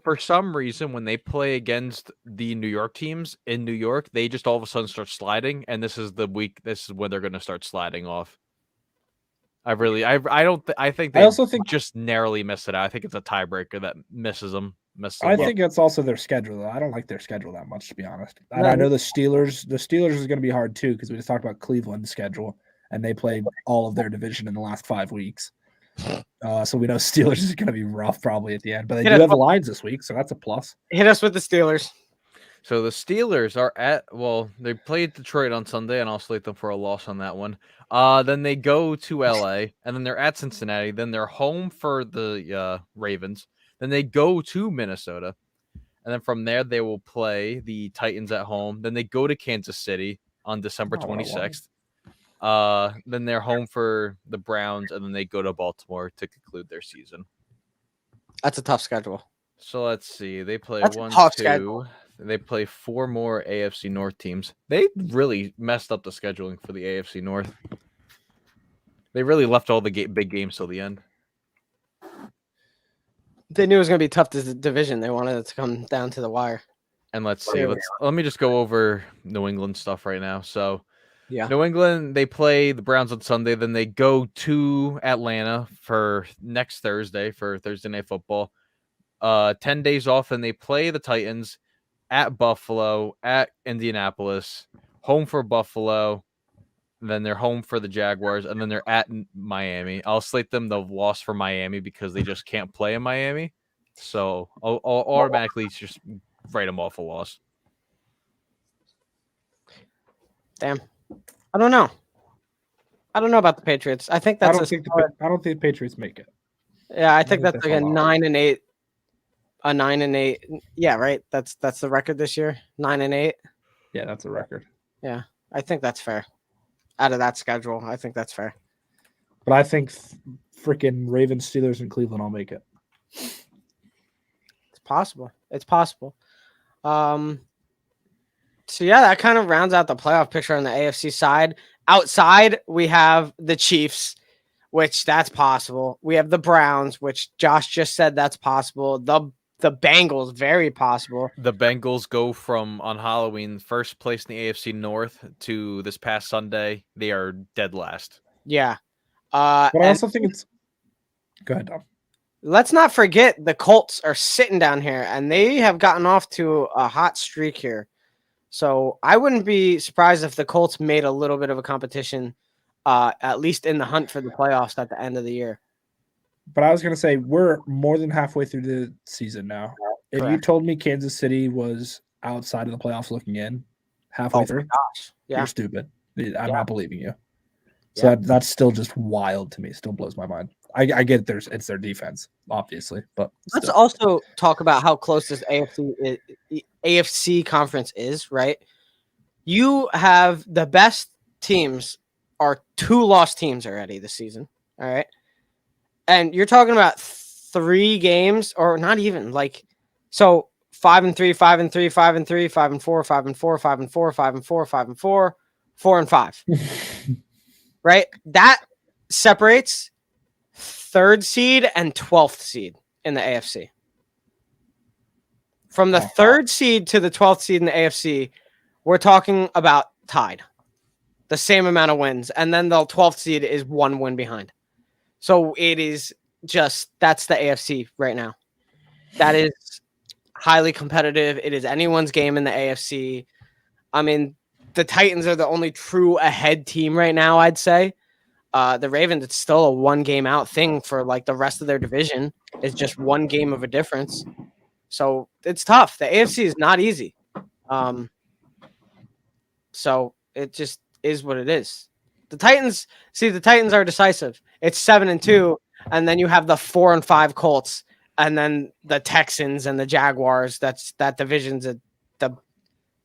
Speaker 2: For some reason, when they play against the New York teams in New York, they just all of a sudden start sliding, and this is the week. This is when they're going to start sliding off. I think they just narrowly miss it out. I think it's a tiebreaker that misses them.
Speaker 3: I think it's also their schedule, though. I don't like their schedule that much, to be honest. And I know the Steelers. The Steelers is going to be hard too because we just talked about Cleveland's schedule. And they played all of their division in the last 5 weeks. So we know Steelers is going to be rough probably at the end. But they do have the Lions this week, so that's a plus.
Speaker 1: Hit us with the Steelers.
Speaker 2: So the Steelers are they played Detroit on Sunday, and I'll slate them for a loss on that one. Then they go to LA, and then they're at Cincinnati. Then they're home for the Ravens. Then they go to Minnesota. And then from there, they will play the Titans at home. Then they go to Kansas City on December 26th. Then they're home for the Browns, and then they go to Baltimore to conclude their season.
Speaker 1: That's a tough schedule.
Speaker 2: So let's see. They play
Speaker 1: That's a
Speaker 2: 1,
Speaker 1: tough
Speaker 2: 2.
Speaker 1: schedule.
Speaker 2: They play 4 more AFC North teams. They really messed up the scheduling for the AFC North. They really left all the big games till the end.
Speaker 1: They knew it was going to be tough this division. They wanted it to come down to the wire.
Speaker 2: And let's see. Let me just go over New England stuff right now. So,
Speaker 1: yeah,
Speaker 2: New England, they play the Browns on Sunday. Then they go to Atlanta for next Thursday for Thursday Night Football. 10 days off, and they play the Titans at Buffalo, at Indianapolis, home for Buffalo. Then they're home for the Jaguars, and then they're at Miami. I'll slate them the loss for Miami because they just can't play in Miami. So I'll automatically just write them off a loss.
Speaker 1: Damn. I don't know. I don't know about the Patriots. I think that's
Speaker 3: I don't think the Patriots make it.
Speaker 1: Yeah, I think that's like a 9-8. A 9-8. Yeah, right. That's the record this year. 9-8.
Speaker 3: Yeah, that's a record.
Speaker 1: Yeah, I think that's fair. Out of that schedule, I think that's fair.
Speaker 3: But I think freaking Ravens, Steelers, and Cleveland all make it.
Speaker 1: It's possible. It's possible. So yeah, that kind of rounds out the playoff picture on the AFC side. Outside, we have the Chiefs, which that's possible. We have the Browns, which Josh just said that's possible. The Bengals, very possible.
Speaker 2: The Bengals go from on Halloween first place in the AFC North to this past Sunday. They are dead last.
Speaker 1: Yeah.
Speaker 3: But I also think it's. Go ahead, Dom.
Speaker 1: Let's not forget the Colts are sitting down here, and they have gotten off to a hot streak here. So I wouldn't be surprised if the Colts made a little bit of a competition, at least in the hunt for the playoffs at the end of the year.
Speaker 3: But I was going to say, we're more than halfway through the season now. If you told me Kansas City was outside of the playoffs looking in halfway through, you're stupid. I'm not believing you. So that's still just wild to me. Still blows my mind. I get it's their defense, obviously. But
Speaker 1: let's also talk about how close this AFC conference is, right? You have the best teams are 2 lost teams already this season, all right? And you're talking about 3 games, or not even so 5-3, 5-3, 5-3, 5-4, 5-4, 5-4, 5-4, 5-4, 4-5. Right? That separates 3rd seed and 12th seed in the AFC. From the 3rd seed to the 12th seed in the AFC, we're talking about tied. The same amount of wins. And then the 12th seed is 1 win behind. So it is that's the AFC right now. That is highly competitive. It is anyone's game in the AFC. I mean, the Titans are the only true ahead team right now, I'd say. The Ravens, it's still a 1 game out thing for the rest of their division. It's just 1 game of a difference. So it's tough. The AFC is not easy. So it just is what it is. The Titans are decisive. It's 7-2, and then you have the 4-5 Colts, and then the Texans and the Jaguars. That division's the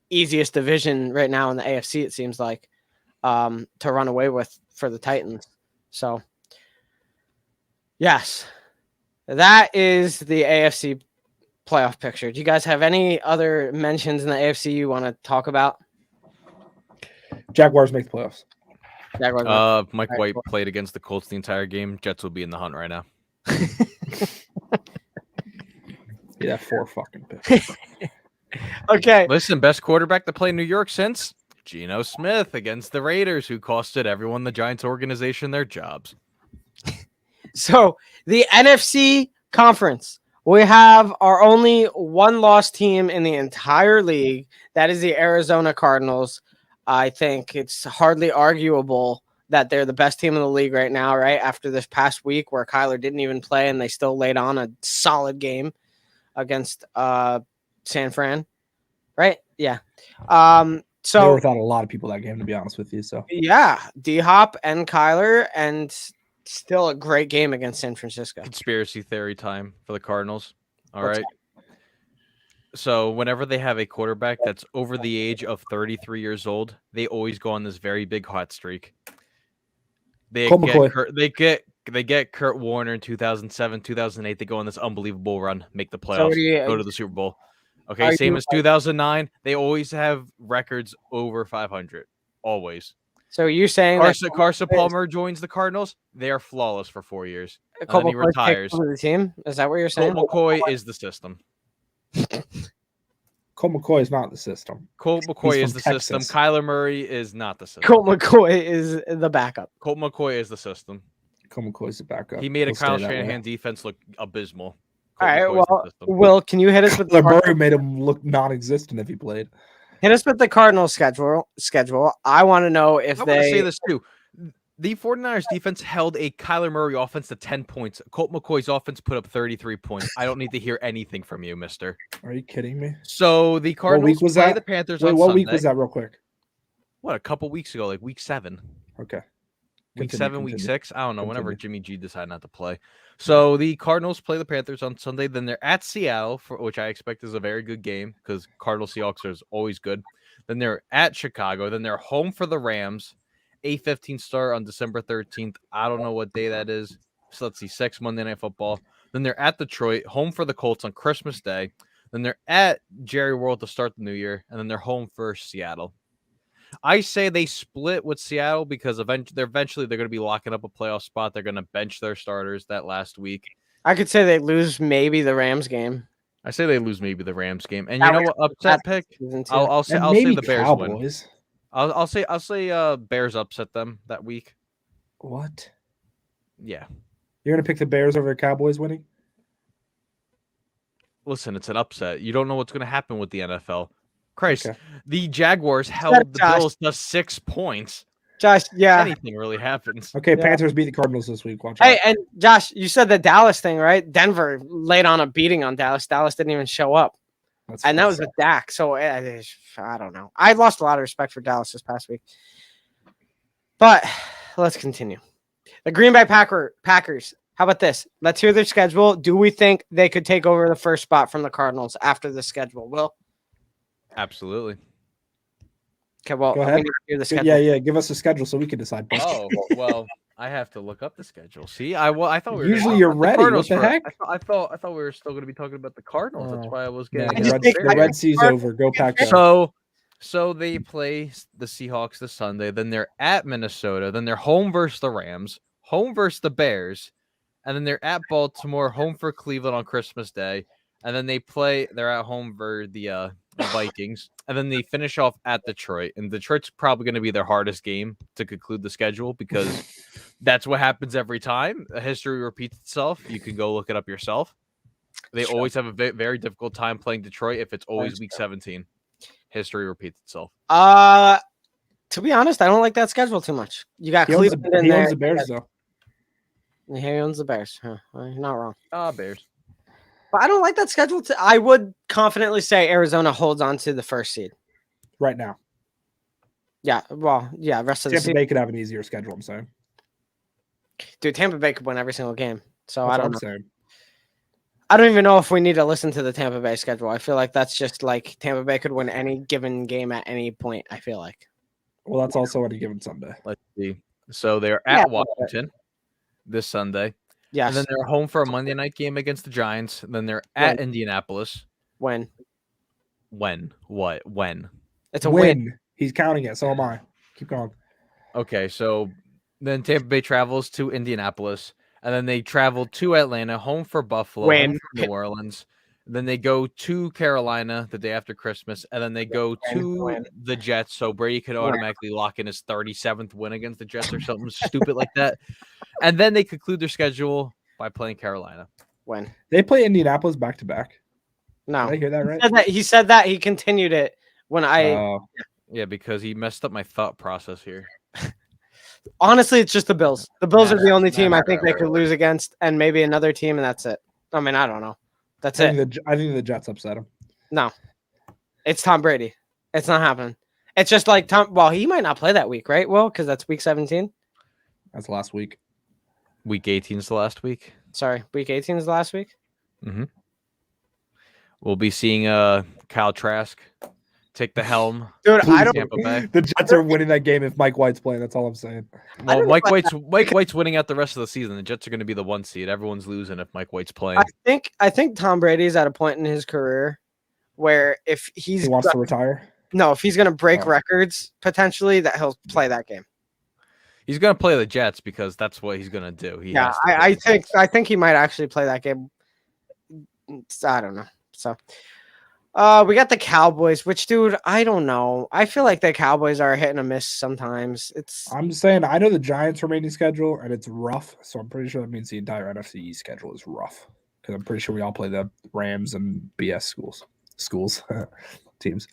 Speaker 1: easiest division right now in the AFC. It seems like to run away with for the Titans. So yes, that is the AFC playoff picture. Do you guys have any other mentions in the AFC you want to talk about?
Speaker 3: Jaguars make the playoffs.
Speaker 2: Mike White played against the Colts the entire game. Jets will be in the hunt right now.
Speaker 3: Yeah, 4 fucking picks.
Speaker 1: Okay.
Speaker 2: Listen, best quarterback to play New York since Geno Smith against the Raiders, who costed everyone the Giants organization their jobs.
Speaker 1: So the NFC conference, we have our only 1 lost team in the entire league. That is the Arizona Cardinals. I think it's hardly arguable that they're the best team in the league right now, right? After this past week where Kyler didn't even play and they still laid on a solid game against San Fran, right? Yeah. So
Speaker 3: they were without a lot of people that game, to be honest with you. So
Speaker 1: yeah, D-Hop and Kyler, and still a great game against San Francisco.
Speaker 2: Conspiracy theory time for the Cardinals. All right. So whenever they have a quarterback that's over the age of 33 years old, they always go on this very big hot streak. They
Speaker 3: Colt
Speaker 2: get
Speaker 3: McCoy.
Speaker 2: they get Kurt Warner in 2007, 2008. They go on this unbelievable run, make the
Speaker 1: So
Speaker 2: playoffs, go to the Super Bowl. Okay, same as 2009. They always have records over 500. Always.
Speaker 1: So you're saying
Speaker 2: Carson Palmer joins the Cardinals. They are flawless for 4 years.
Speaker 1: Colt
Speaker 2: And then he retires.
Speaker 1: The team? Is that what you're saying?
Speaker 2: Colt McCoy is the system.
Speaker 3: Colt McCoy is not the system.
Speaker 2: Colt McCoy
Speaker 3: He's
Speaker 2: is the
Speaker 3: from
Speaker 2: system.
Speaker 3: Texas.
Speaker 2: Kyler Murray is not the system.
Speaker 1: Colt McCoy is the backup.
Speaker 2: Colt McCoy is the system.
Speaker 3: Colt McCoy is the backup.
Speaker 2: He made a
Speaker 3: He'll
Speaker 2: Kyle
Speaker 3: stay that way.
Speaker 2: Shanahan defense look abysmal.
Speaker 1: All
Speaker 2: Colt
Speaker 1: right,
Speaker 2: McCoy's the
Speaker 1: well,
Speaker 2: system.
Speaker 1: Will, can you hit us with
Speaker 3: Kyler Murray made him look non-existent if he played.
Speaker 1: hit us with the Cardinals schedule? I want to know if
Speaker 2: I want to say
Speaker 1: they
Speaker 2: this too. The 49ers defense held a Kyler Murray offense to 10 points. Colt McCoy's offense put up 33 points. I don't need to hear anything from you, mister.
Speaker 3: Are you kidding me?
Speaker 2: So the Cardinals
Speaker 3: week was
Speaker 2: play
Speaker 3: that?
Speaker 2: the Panthers
Speaker 3: Wait,
Speaker 2: on
Speaker 3: what
Speaker 2: Sunday.
Speaker 3: week was that real quick?
Speaker 2: What, a couple weeks ago, like week 7.
Speaker 3: Okay.
Speaker 2: Week
Speaker 3: Continue,
Speaker 2: 7, week
Speaker 3: continue.
Speaker 2: 6. I don't know. Whenever
Speaker 3: Continue.
Speaker 2: Jimmy G decided not to play. So the Cardinals play the Panthers on Sunday. Then they're at Seattle, which I expect is a very good game because Cardinals Seahawks is always good. Then they're at Chicago. Then they're home for the Rams. 8:15 start on December 13th. I don't know what day that is. So let's see, 6 Monday Night Football. Then they're at Detroit, home for the Colts on Christmas Day. Then they're at Jerry World to start the new year, and then they're home for Seattle. I say they split with Seattle because eventually they're going to be locking up a playoff spot. They're going to bench their starters that last week.
Speaker 1: I could say they lose maybe the Rams game.
Speaker 2: I say they lose maybe the Rams game. And you know what? Upset pick. I'll say the Bears
Speaker 3: Cowboys.
Speaker 2: win. I'll say Bears upset them that week.
Speaker 3: What?
Speaker 2: Yeah.
Speaker 3: You're gonna pick the Bears over the Cowboys winning?
Speaker 2: Listen, it's an upset. You don't know what's going to happen with the NFL. Christ,
Speaker 3: Okay.
Speaker 2: the Jaguars held the
Speaker 1: Josh.
Speaker 2: Bills to 6 points.
Speaker 1: Josh, yeah.
Speaker 2: Anything really happens.
Speaker 3: Okay,
Speaker 1: Yeah.
Speaker 3: Panthers beat the Cardinals this week. Watch
Speaker 1: Hey,
Speaker 3: out.
Speaker 1: and Josh, you said the Dallas thing, right? Denver laid on a beating on Dallas. Dallas didn't even show up. And that was with Dak. So I don't know. I lost a lot of respect for Dallas this past week. But let's continue. The Green Bay Packers. How about this? Let's hear their schedule. Do we think they could take over the first spot from the Cardinals after the schedule? Will?
Speaker 2: Absolutely.
Speaker 1: Okay, well,
Speaker 3: Go ahead.
Speaker 1: we need to hear the schedule.
Speaker 3: Yeah. Give us a schedule so we can decide.
Speaker 2: Oh, well, I have to look up the schedule. See, I thought we were
Speaker 3: Usually
Speaker 2: talking
Speaker 3: you're
Speaker 2: about the
Speaker 3: ready.
Speaker 2: Cardinals
Speaker 3: What the
Speaker 2: first.
Speaker 3: heck?
Speaker 2: I thought we were still going to be talking about the Cardinals. That's
Speaker 3: Oh.
Speaker 2: why I was
Speaker 3: Yeah,
Speaker 2: getting
Speaker 3: the
Speaker 1: just think-
Speaker 3: Red Sea's over. Go Pack.
Speaker 2: So they play the Seahawks this Sunday. Then they're at Minnesota. Then they're home versus the Rams, home versus the Bears, and then they're at Baltimore, home for Cleveland on Christmas Day, and then they're at home for the Vikings, and then they finish off at Detroit. And Detroit's probably going to be their hardest game to conclude the schedule because that's what happens every time. History repeats itself. You can go look it up yourself. They always have a very difficult time playing Detroit if it's always week 17. History repeats itself.
Speaker 1: To be honest, I don't like that schedule too much. You got
Speaker 3: He owns
Speaker 1: Cleveland in
Speaker 3: he
Speaker 1: there.
Speaker 3: owns the Bears though.
Speaker 1: He owns the Bears. Huh. Well, you're not wrong.
Speaker 2: Bears.
Speaker 1: But I don't like that schedule. I would confidently say Arizona holds on to the first seed.
Speaker 3: Right now,
Speaker 1: Yeah, well, yeah, rest of the
Speaker 3: Tampa
Speaker 1: season.
Speaker 3: Bay could have an easier schedule. I'm saying.
Speaker 1: Dude, Tampa Bay could win every single game. So
Speaker 3: That's
Speaker 1: I
Speaker 3: what
Speaker 1: don't
Speaker 3: I'm
Speaker 1: know.
Speaker 3: saying.
Speaker 1: I don't even know if we need to listen to the Tampa Bay schedule. I feel like that's just like Tampa Bay could win any given game at any point, I feel like.
Speaker 3: Well, that's also any given Sunday.
Speaker 2: Let's see. So they're
Speaker 1: Yeah,
Speaker 2: at Washington this Sunday.
Speaker 1: Yes.
Speaker 2: And then they're home for a Monday night game against the Giants. And then they're at Indianapolis.
Speaker 1: When?
Speaker 2: When? What? When?
Speaker 1: It's a win.
Speaker 3: He's counting it. So am I. Keep going.
Speaker 2: Okay, so then Tampa Bay travels to Indianapolis. And then they travel to Atlanta, home for Buffalo,
Speaker 1: Win.
Speaker 2: home for New Orleans. Then they go to Carolina the day after Christmas. And then they go to
Speaker 1: Win.
Speaker 2: the Jets. So Brady could automatically lock in his 37th win against the Jets or something stupid like that. And then they conclude their schedule by playing Carolina.
Speaker 1: When?
Speaker 3: They play Indianapolis back to back.
Speaker 1: No.
Speaker 3: Did I hear that right?
Speaker 1: He said that. He continued it when I.
Speaker 2: Yeah, because he messed up my thought process here.
Speaker 1: Honestly, it's just the Bills. The Bills are the only team I
Speaker 2: Right,
Speaker 1: think
Speaker 2: right,
Speaker 1: they could lose against, and maybe another team, and that's it. I mean, I don't know. That's
Speaker 3: I
Speaker 1: it.
Speaker 3: think the Jets upset him.
Speaker 1: No, it's Tom Brady. It's not happening. It's just like Tom. Well, he might not play that week, right? Well, because that's week 17.
Speaker 3: That's last week.
Speaker 2: Week 18 is the last week.
Speaker 1: Sorry, week 18 is the last week.
Speaker 2: We'll be seeing Kyle Trask take the helm.
Speaker 1: Dude, I don't.
Speaker 2: Tampa Bay.
Speaker 3: The Jets are winning that game if Mike White's playing. That's all I'm saying.
Speaker 2: Well, Mike White's winning out the rest of the season. The Jets are going to be the 1 seed. Everyone's losing if Mike White's playing.
Speaker 1: I think Tom Brady's at a point in his career where if he
Speaker 3: wants to retire.
Speaker 1: No, if he's going to break records potentially, that he'll play that game.
Speaker 2: He's going to play the Jets because that's what he's going to do.
Speaker 1: I think he might actually play that game. I don't know. So, we got the Cowboys, which, dude, I don't know. I feel like the Cowboys are hit and a miss sometimes.
Speaker 3: I'm just saying, I know the Giants' remaining schedule, and it's rough. So I'm pretty sure that means the entire NFC East schedule is rough. Because I'm pretty sure we all play the Rams and BS schools, teams.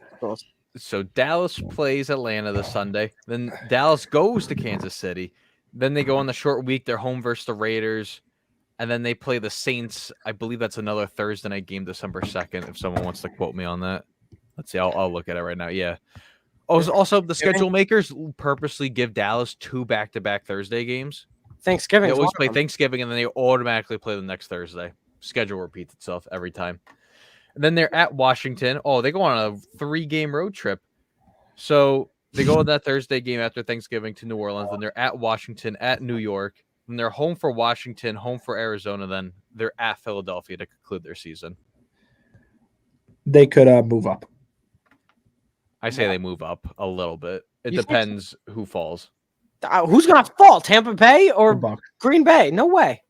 Speaker 2: So Dallas plays Atlanta this Sunday. Then Dallas goes to Kansas City. Then they go on the short week. They're home versus the Raiders. And then they play the Saints. I believe that's another Thursday night game, December 2nd, if someone wants to quote me on that. Let's see. I'll look at it right now. Yeah. Also, the schedule makers purposely give Dallas 2 back-to-back Thursday games.
Speaker 1: Thanksgiving.
Speaker 2: They always play Thanksgiving, and then they automatically play the next Thursday. Schedule repeats itself every time. And then they're at Washington. Oh, they go on a 3-game road trip. So they go on that Thursday game after Thanksgiving to New Orleans. Then they're at Washington, at New York. Then they're home for Washington, home for Arizona. Then they're at Philadelphia to conclude their season.
Speaker 3: They could move up.
Speaker 2: I say they move up a little bit. It depends who falls.
Speaker 1: Who's going to fall? Tampa Bay or Green Bay? No way.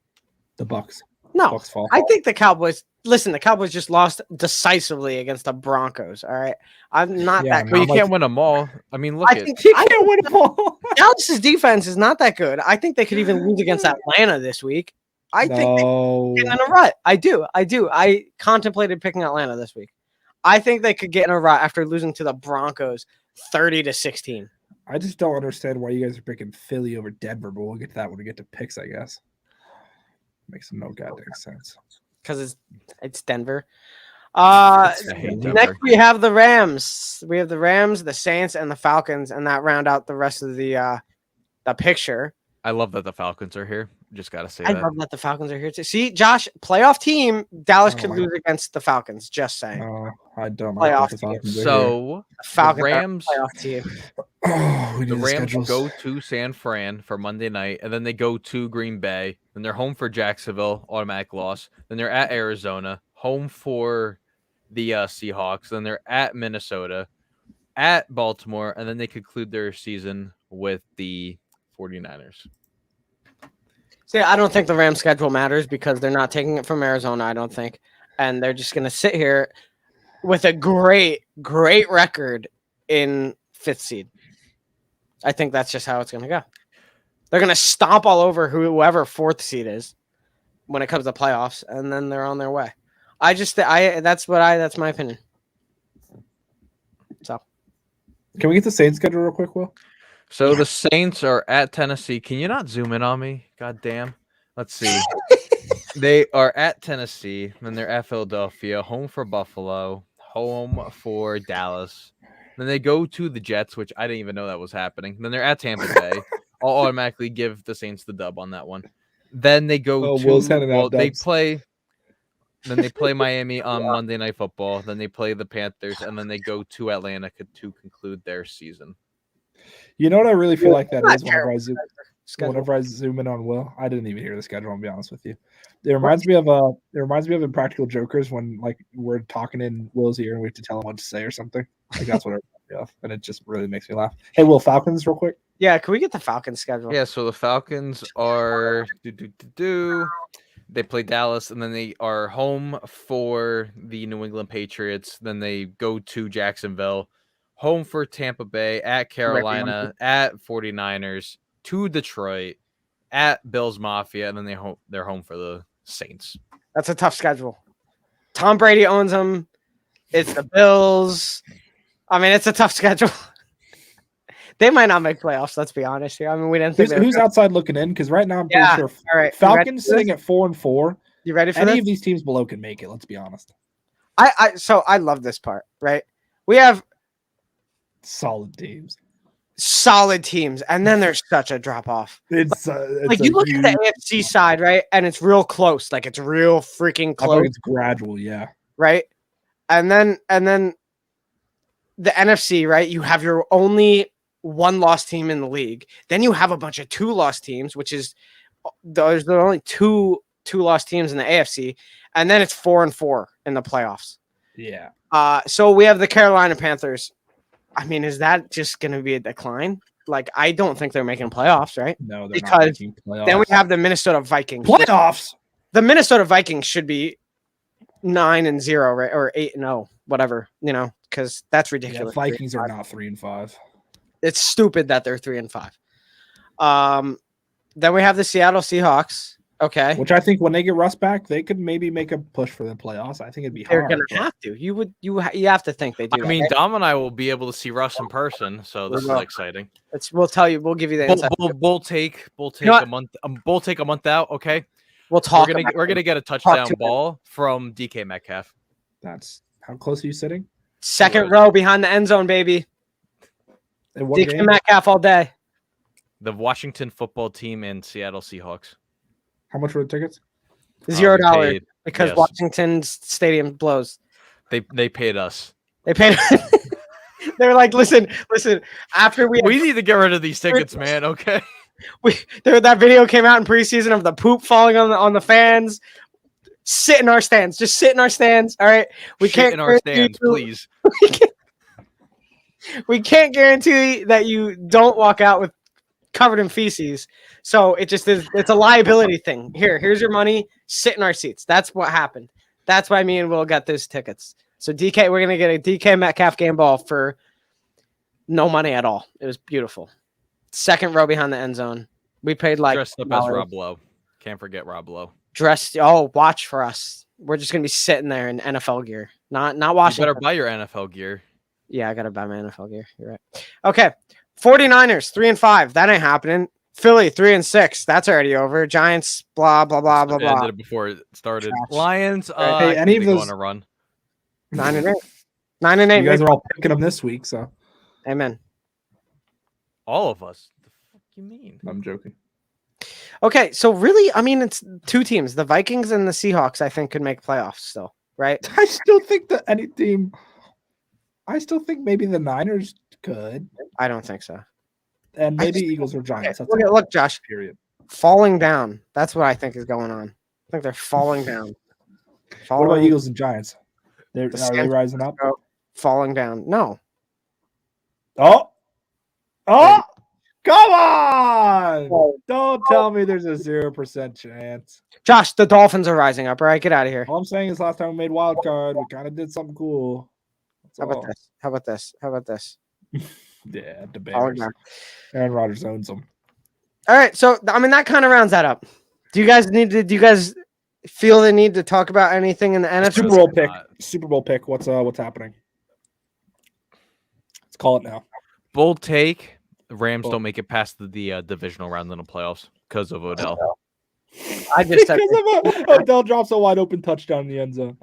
Speaker 3: The Bucs.
Speaker 1: No,
Speaker 3: Bucs fall.
Speaker 1: I think the Cowboys. Listen, the Cowboys just lost decisively against the Broncos. All right, I'm not that.
Speaker 2: But you can't win them all. I mean, look,
Speaker 1: you can't win them all. Dallas's defense is not that good. I think they could even lose against Atlanta this week. I think they get in a rut. I do. I contemplated picking Atlanta this week. I think they could get in a rut after losing to the Broncos 30-16.
Speaker 3: I just don't understand why you guys are picking Philly over Denver, but we'll get to that when we get to picks, I guess. Makes no goddamn sense.
Speaker 1: Because it's Denver. Next we have the Rams. We have the Rams, the Saints, and the Falcons, and that round out the rest of the picture.
Speaker 2: I love that the Falcons are here. Just gotta say
Speaker 1: I love that the Falcons are here too. See, Josh, playoff team. Dallas could lose against the Falcons. Just saying.
Speaker 3: I don't know.
Speaker 2: Playoff team. So
Speaker 1: Falcons
Speaker 2: Rams
Speaker 1: playoff team.
Speaker 2: The Rams go to San Fran for Monday night, and then they go to Green Bay. Then they're home for Jacksonville, automatic loss. Then they're at Arizona, home for the Seahawks. Then they're at Minnesota, at Baltimore, and then they conclude their season with the 49ers.
Speaker 1: See, I don't think the Rams schedule matters because they're not taking it from Arizona, I don't think. And they're just going to sit here with a great record in 5th seed. I think that's just how it's going to go. They're going to stomp all over whoever 4th seed is when it comes to playoffs, and then they're on their way. That's my opinion. So,
Speaker 3: can we get the Saints schedule real quick, Will?
Speaker 2: So the Saints are at Tennessee. Can you not zoom in on me? God damn. Let's see. They are at Tennessee, then they're at Philadelphia, home for Buffalo, home for Dallas. Then they go to the Jets, which I didn't even know that was happening. Then they're at Tampa Bay. I'll automatically give the Saints the dub on that one. Then they go they play Miami on Monday Night Football. Then they play the Panthers, and then they go to Atlanta to conclude their season.
Speaker 3: You know what I really feel like that is whenever I zoom in on Will. I didn't even hear the schedule, I'll be honest with you. It reminds me of Impractical Jokers when like we're talking in Will's ear and we have to tell him what to say or something. Like that's what it reminds me of, and it just really makes me laugh. Hey, Will, Falcons real quick.
Speaker 1: Yeah, can we get the Falcons schedule?
Speaker 2: Yeah, so the Falcons are they play Dallas, and then they are home for the New England Patriots. Then they go to Jacksonville, home for Tampa Bay, at Carolina, at 49ers, to Detroit, at Bills Mafia, and then they're home for the Saints.
Speaker 1: That's a tough schedule. Tom Brady owns them. It's the Bills. I mean, it's a tough schedule. They might not make playoffs, let's be honest here. I mean, we didn't think
Speaker 3: who's outside looking in, because right now I'm pretty sure
Speaker 1: all right.
Speaker 3: Falcons sitting at 4-4.
Speaker 1: You ready for
Speaker 3: any
Speaker 1: this?
Speaker 3: of these teams below can make it, let's be honest.
Speaker 1: I love this part, right? We have
Speaker 3: solid teams,
Speaker 1: and then there's such a drop off.
Speaker 3: It's
Speaker 1: like you look at the AFC side, right, and it's real close, like it's real freaking close.
Speaker 3: It's gradual, yeah,
Speaker 1: right, and then the NFC, right? You have your only one-loss team in the league. Then you have a bunch of two-loss teams, which is there's only two-loss teams in the AFC, and then it's 4-4 in the playoffs.
Speaker 3: Yeah.
Speaker 1: So we have the Carolina Panthers. I mean, is that just going to be a decline? Like, I don't think they're making playoffs, right?
Speaker 3: No, they're
Speaker 1: Because
Speaker 3: not making playoffs.
Speaker 1: Then we have the Minnesota Vikings.
Speaker 3: Playoffs.
Speaker 1: The Minnesota Vikings should be 9-0, right, or 8-0, whatever, because that's ridiculous.
Speaker 3: Yeah, Vikings are not 3-5.
Speaker 1: It's stupid that they're 3-5. Then we have the Seattle Seahawks. Okay,
Speaker 3: Which I think when they get Russ back, they could maybe make a push for the playoffs. I think it'd be
Speaker 1: they're
Speaker 3: hard.
Speaker 1: gonna have to. You have to think they do.
Speaker 2: I mean, Dom and I will be able to see Russ in person, so this is exciting.
Speaker 1: We'll tell you. We'll give you the insight.
Speaker 2: We'll take a month. We'll take a month out. Okay.
Speaker 1: We'll talk.
Speaker 2: We're gonna get a touchdown ball from DK Metcalf.
Speaker 3: That's how close are you sitting?
Speaker 1: Second row behind the end zone, baby. DK Metcalf all day.
Speaker 2: The Washington football team and Seattle Seahawks.
Speaker 3: How much were the tickets?
Speaker 1: $0 because Washington's stadium blows.
Speaker 2: They paid us.
Speaker 1: They paid. They were like, listen. After we
Speaker 2: need to get rid of these tickets, man. Okay.
Speaker 1: That video came out in preseason of the poop falling on the fans. Sit in our stands. Just sit in our stands. All right. We can't
Speaker 2: in our stands, please.
Speaker 1: We can't guarantee that you don't walk out with covered in feces. So it just is. It's a liability thing. Here's your money. Sit in our seats. That's what happened. That's why me and Will got those tickets. So DK, we're gonna get a DK Metcalf game ball for no money at all. It was beautiful. Second row behind the end zone. We paid like
Speaker 2: dressed up as Rob Lowe. Can't forget Rob Lowe.
Speaker 1: Watch for us. We're just gonna be sitting there in NFL gear. Not watching.
Speaker 2: You better buy your NFL gear.
Speaker 1: Yeah, I gotta buy my NFL gear. You're right. Okay. 49ers 3-5. That ain't happening. Philly 3-6. That's already over. Giants, blah blah blah blah blah.
Speaker 2: Ended it before it started.
Speaker 1: Trash.
Speaker 2: Lions.
Speaker 3: Hey, any of those
Speaker 2: on a run.
Speaker 1: 9-8. 9-8.
Speaker 3: You guys are all picking them this week, so.
Speaker 1: Amen.
Speaker 2: All of us. The fuck you mean?
Speaker 3: I'm joking.
Speaker 1: Okay, so really, I mean, it's two teams. The Vikings and the Seahawks, I think, could make playoffs still, right?
Speaker 3: I still think that any team. I still think maybe the Niners could.
Speaker 1: I don't think so.
Speaker 3: And maybe Eagles or Giants.
Speaker 1: Okay, look, Josh.
Speaker 3: Period.
Speaker 1: Falling down. That's what I think is going on. I think they're falling down.
Speaker 3: What about Eagles and Giants? Are they rising up?
Speaker 1: Falling down. No.
Speaker 3: Oh! Come on! Don't tell me there's a 0% chance.
Speaker 1: Josh, the Dolphins are rising up. All right, get out of here.
Speaker 3: All I'm saying is last time we made wild card, we kind of did something cool.
Speaker 1: How about this?
Speaker 3: Yeah, the Bears. Aaron Rodgers owns them.
Speaker 1: All right, so I mean that kind of rounds that up. Do you guys feel the need to talk about anything in the NFC?
Speaker 3: Super Bowl pick. What's happening? Let's call it now.
Speaker 2: Bold take. The Rams don't make it past the divisional round in the playoffs because of Odell.
Speaker 1: I just said
Speaker 3: Odell drops a wide open touchdown in the end zone.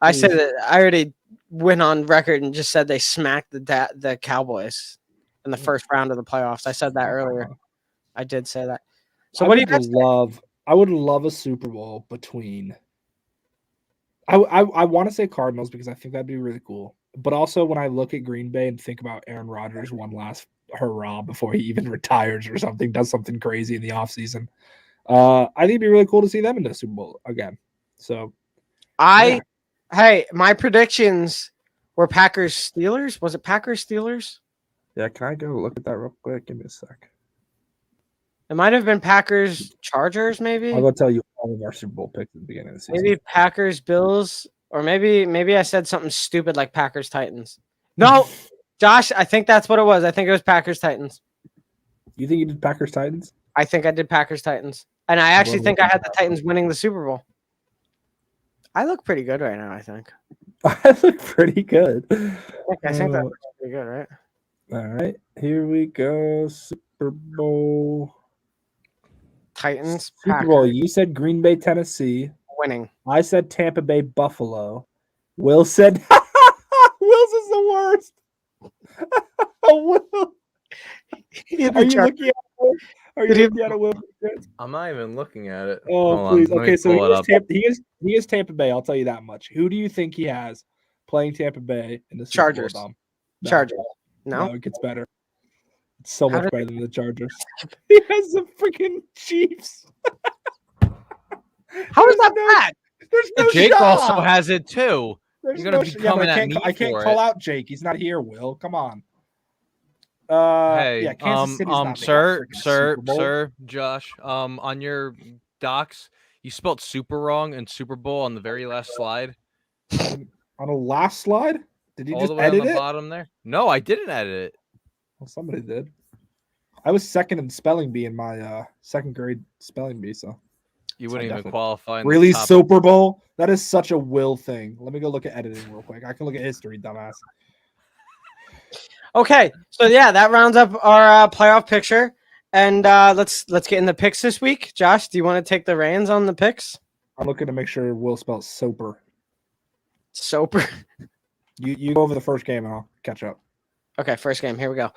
Speaker 1: I said that I already went on record and just said they smacked the Cowboys in the first round of the playoffs. I said that earlier. I did say that. So what do you guys love?
Speaker 3: I would love a Super Bowl between. I want to say Cardinals because I think that'd be really cool. But also when I look at Green Bay and think about Aaron Rodgers one last hurrah before he even retires or something, does something crazy in the offseason. I think it'd be really cool to see them in the Super Bowl again. So
Speaker 1: hey, my predictions were Packers Steelers. Was it Packers Steelers?
Speaker 3: Yeah, can I go look at that real quick? Give me a sec.
Speaker 1: It might have been Packers Chargers, maybe.
Speaker 3: I'll go tell you all of our Super Bowl picks at the beginning of the season.
Speaker 1: Maybe Packers Bills, or maybe I said something stupid like Packers Titans. No, Josh, I think that's what it was. I think it was Packers Titans.
Speaker 3: You think you did Packers Titans?
Speaker 1: I think I did Packers Titans, and I actually think I had the Titans winning the Super Bowl. I look pretty good right now, I think.
Speaker 3: I look pretty good.
Speaker 1: I think that looks pretty good, right?
Speaker 3: All right, here we go. Super Bowl.
Speaker 1: Titans.
Speaker 3: Super
Speaker 1: Packers.
Speaker 3: Bowl. You said Green Bay, Tennessee.
Speaker 1: Winning.
Speaker 3: I said Tampa Bay, Buffalo. Will said Will's is the worst. Will. Are you looking at it? Are you looking at it, Will?
Speaker 2: I'm not even looking at it.
Speaker 3: Oh, please. Okay, so he is Tampa Bay. I'll tell you that much. Who do you think he has playing Tampa Bay in the Super
Speaker 1: Chargers?
Speaker 3: Bowl?
Speaker 1: Chargers. No,
Speaker 3: it gets better. It's so
Speaker 1: How
Speaker 3: much
Speaker 1: did-
Speaker 3: better than the Chargers. He has the freaking Chiefs.
Speaker 1: how is that bad?
Speaker 3: There's no
Speaker 2: Jake
Speaker 3: shot.
Speaker 2: also has it too.
Speaker 3: There's
Speaker 2: You're gonna
Speaker 3: no
Speaker 2: be
Speaker 3: sh- yeah, but
Speaker 2: coming at me
Speaker 3: I can't
Speaker 2: for
Speaker 3: call
Speaker 2: it.
Speaker 3: out Jake. He's not here. Will, come on.
Speaker 2: Hey,
Speaker 3: yeah, Kansas City's not making a
Speaker 2: sir,
Speaker 3: freaking Super Bowl.
Speaker 2: Josh, on your docs, you spelled super wrong and Super Bowl on the very last slide.
Speaker 3: On the last slide, did you
Speaker 2: All
Speaker 3: just
Speaker 2: the way on
Speaker 3: edit
Speaker 2: the
Speaker 3: it?
Speaker 2: bottom there. No, I didn't edit it.
Speaker 3: Well, somebody did. I was second in spelling bee in my second grade spelling bee, so
Speaker 2: You
Speaker 3: So
Speaker 2: wouldn't even
Speaker 3: definitely.
Speaker 2: qualify. In the
Speaker 3: really
Speaker 2: top-
Speaker 3: Super Bowl. That is such a Will thing. Let me go look at editing real quick. I can look at history, dumbass.
Speaker 1: Okay, so yeah, that rounds up our playoff picture, and let's get in the picks this week. Josh, do you want to take the reins on the picks?
Speaker 3: I'm looking to make sure Will spells Soper.
Speaker 1: Soper.
Speaker 3: You go over the first game and I'll catch up.
Speaker 1: Okay, first game. Here we go.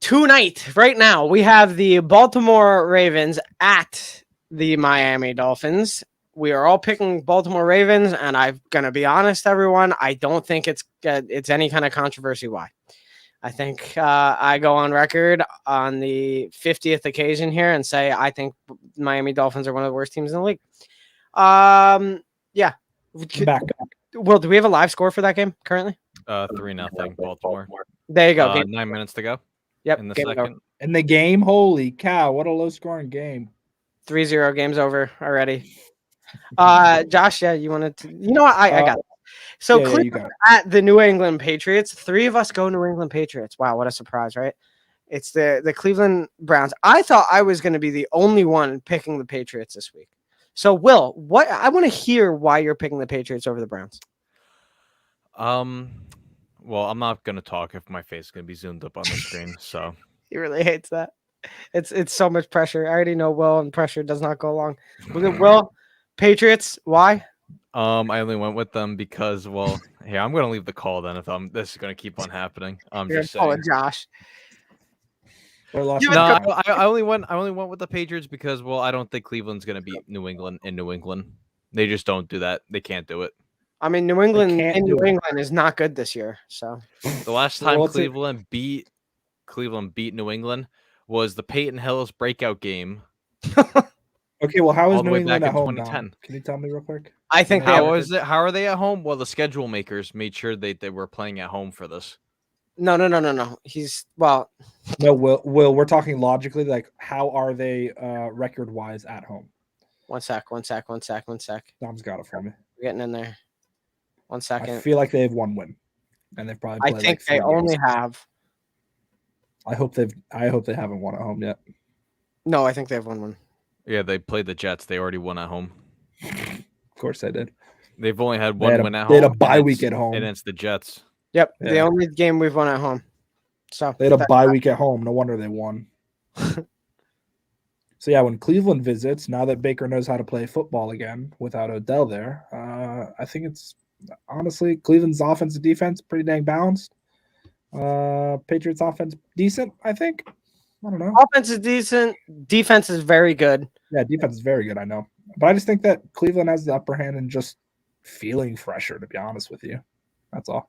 Speaker 1: Tonight, right now, we have the Baltimore Ravens at the Miami Dolphins. We are all picking Baltimore Ravens, and I'm gonna be honest, everyone. I don't think it's any kind of controversy. Why? I think I go on record on the 50th occasion here and say I think Miami Dolphins are one of the worst teams in the league. Yeah.
Speaker 3: Back.
Speaker 1: Will, do we have a live score for that game currently?
Speaker 2: 3-0 Baltimore.
Speaker 1: There you go.
Speaker 2: 9 minutes to go.
Speaker 1: Yep.
Speaker 2: In the
Speaker 1: game over.
Speaker 2: second.
Speaker 3: In the game, holy cow, what a low scoring game.
Speaker 1: 3-0, game's over already. Josh, yeah, you wanted to, you know what? I got it. So
Speaker 3: yeah, you
Speaker 1: Cleveland
Speaker 3: got it.
Speaker 1: at the New England Patriots. 3 of us go New England Patriots. Wow, what a surprise, right? It's the Cleveland Browns. I thought I was going to be the only one picking the Patriots this week. So, Will, what I want to hear why you're picking the Patriots over the Browns.
Speaker 2: Well, I'm not gonna talk if my face is gonna be zoomed up on the screen. So
Speaker 1: He really hates that. It's so much pressure. I already know Will, and pressure does not go along. Will, Patriots, why?
Speaker 2: I only went with them because, well, here I'm gonna leave the call then if this is gonna keep on happening. I'm
Speaker 1: You're
Speaker 2: just
Speaker 1: calling
Speaker 2: saying.
Speaker 1: Josh.
Speaker 3: Or
Speaker 1: You
Speaker 2: No,
Speaker 1: would
Speaker 2: I only went with the Patriots because, well, I don't think Cleveland's gonna beat New England in New England. They just don't do that. They can't do it.
Speaker 1: I mean, New England
Speaker 3: can't
Speaker 1: in
Speaker 3: do
Speaker 1: New
Speaker 3: it.
Speaker 1: England is not good this year. So
Speaker 2: The last time
Speaker 3: Well, it's a-
Speaker 2: Cleveland beat New England was the Peyton Hillis breakout game.
Speaker 3: Okay, well, how is
Speaker 2: All the
Speaker 3: New
Speaker 2: way
Speaker 3: England
Speaker 2: back
Speaker 3: at
Speaker 2: in
Speaker 3: home now?
Speaker 2: 2010.
Speaker 3: Can you tell me real quick?
Speaker 1: I think they
Speaker 2: How
Speaker 1: have
Speaker 2: is it? How are they at home? Well, the schedule makers made sure they were playing at home for this.
Speaker 1: no. He's well.
Speaker 3: No, Will, we're talking logically. Like, how are they record wise at home?
Speaker 1: One sec.
Speaker 3: Dom's got it for me.
Speaker 1: We're getting in there. 1
Speaker 3: I
Speaker 1: second.
Speaker 3: feel like they have one win, and they've probably.
Speaker 1: I
Speaker 3: Played
Speaker 1: think
Speaker 3: like
Speaker 1: they
Speaker 3: 3
Speaker 1: only
Speaker 3: games.
Speaker 1: have.
Speaker 3: I hope they haven't won at home yet.
Speaker 1: No, I think they have 1 win.
Speaker 2: Yeah, they played the Jets. They already won at home.
Speaker 3: Of course they did.
Speaker 2: They've only had
Speaker 3: They
Speaker 2: one
Speaker 3: had
Speaker 2: win at
Speaker 3: They had
Speaker 2: home.
Speaker 3: a bye
Speaker 2: and
Speaker 3: week
Speaker 2: it's-
Speaker 3: at home.
Speaker 2: and it's the Jets.
Speaker 1: Yep, the
Speaker 3: Yeah.
Speaker 1: only game we've won at home. So
Speaker 3: They had a bye week at home. No wonder they won. So yeah, when Cleveland visits, now that Baker knows how to play football again without Odell there, I think it's honestly Cleveland's offense and defense pretty dang balanced. Patriots offense decent, I think. I don't know.
Speaker 1: offense is decent. Defense is very good.
Speaker 3: Yeah, defense is very good, I know. But I just think that Cleveland has the upper hand and just feeling fresher, to be honest with you. That's all.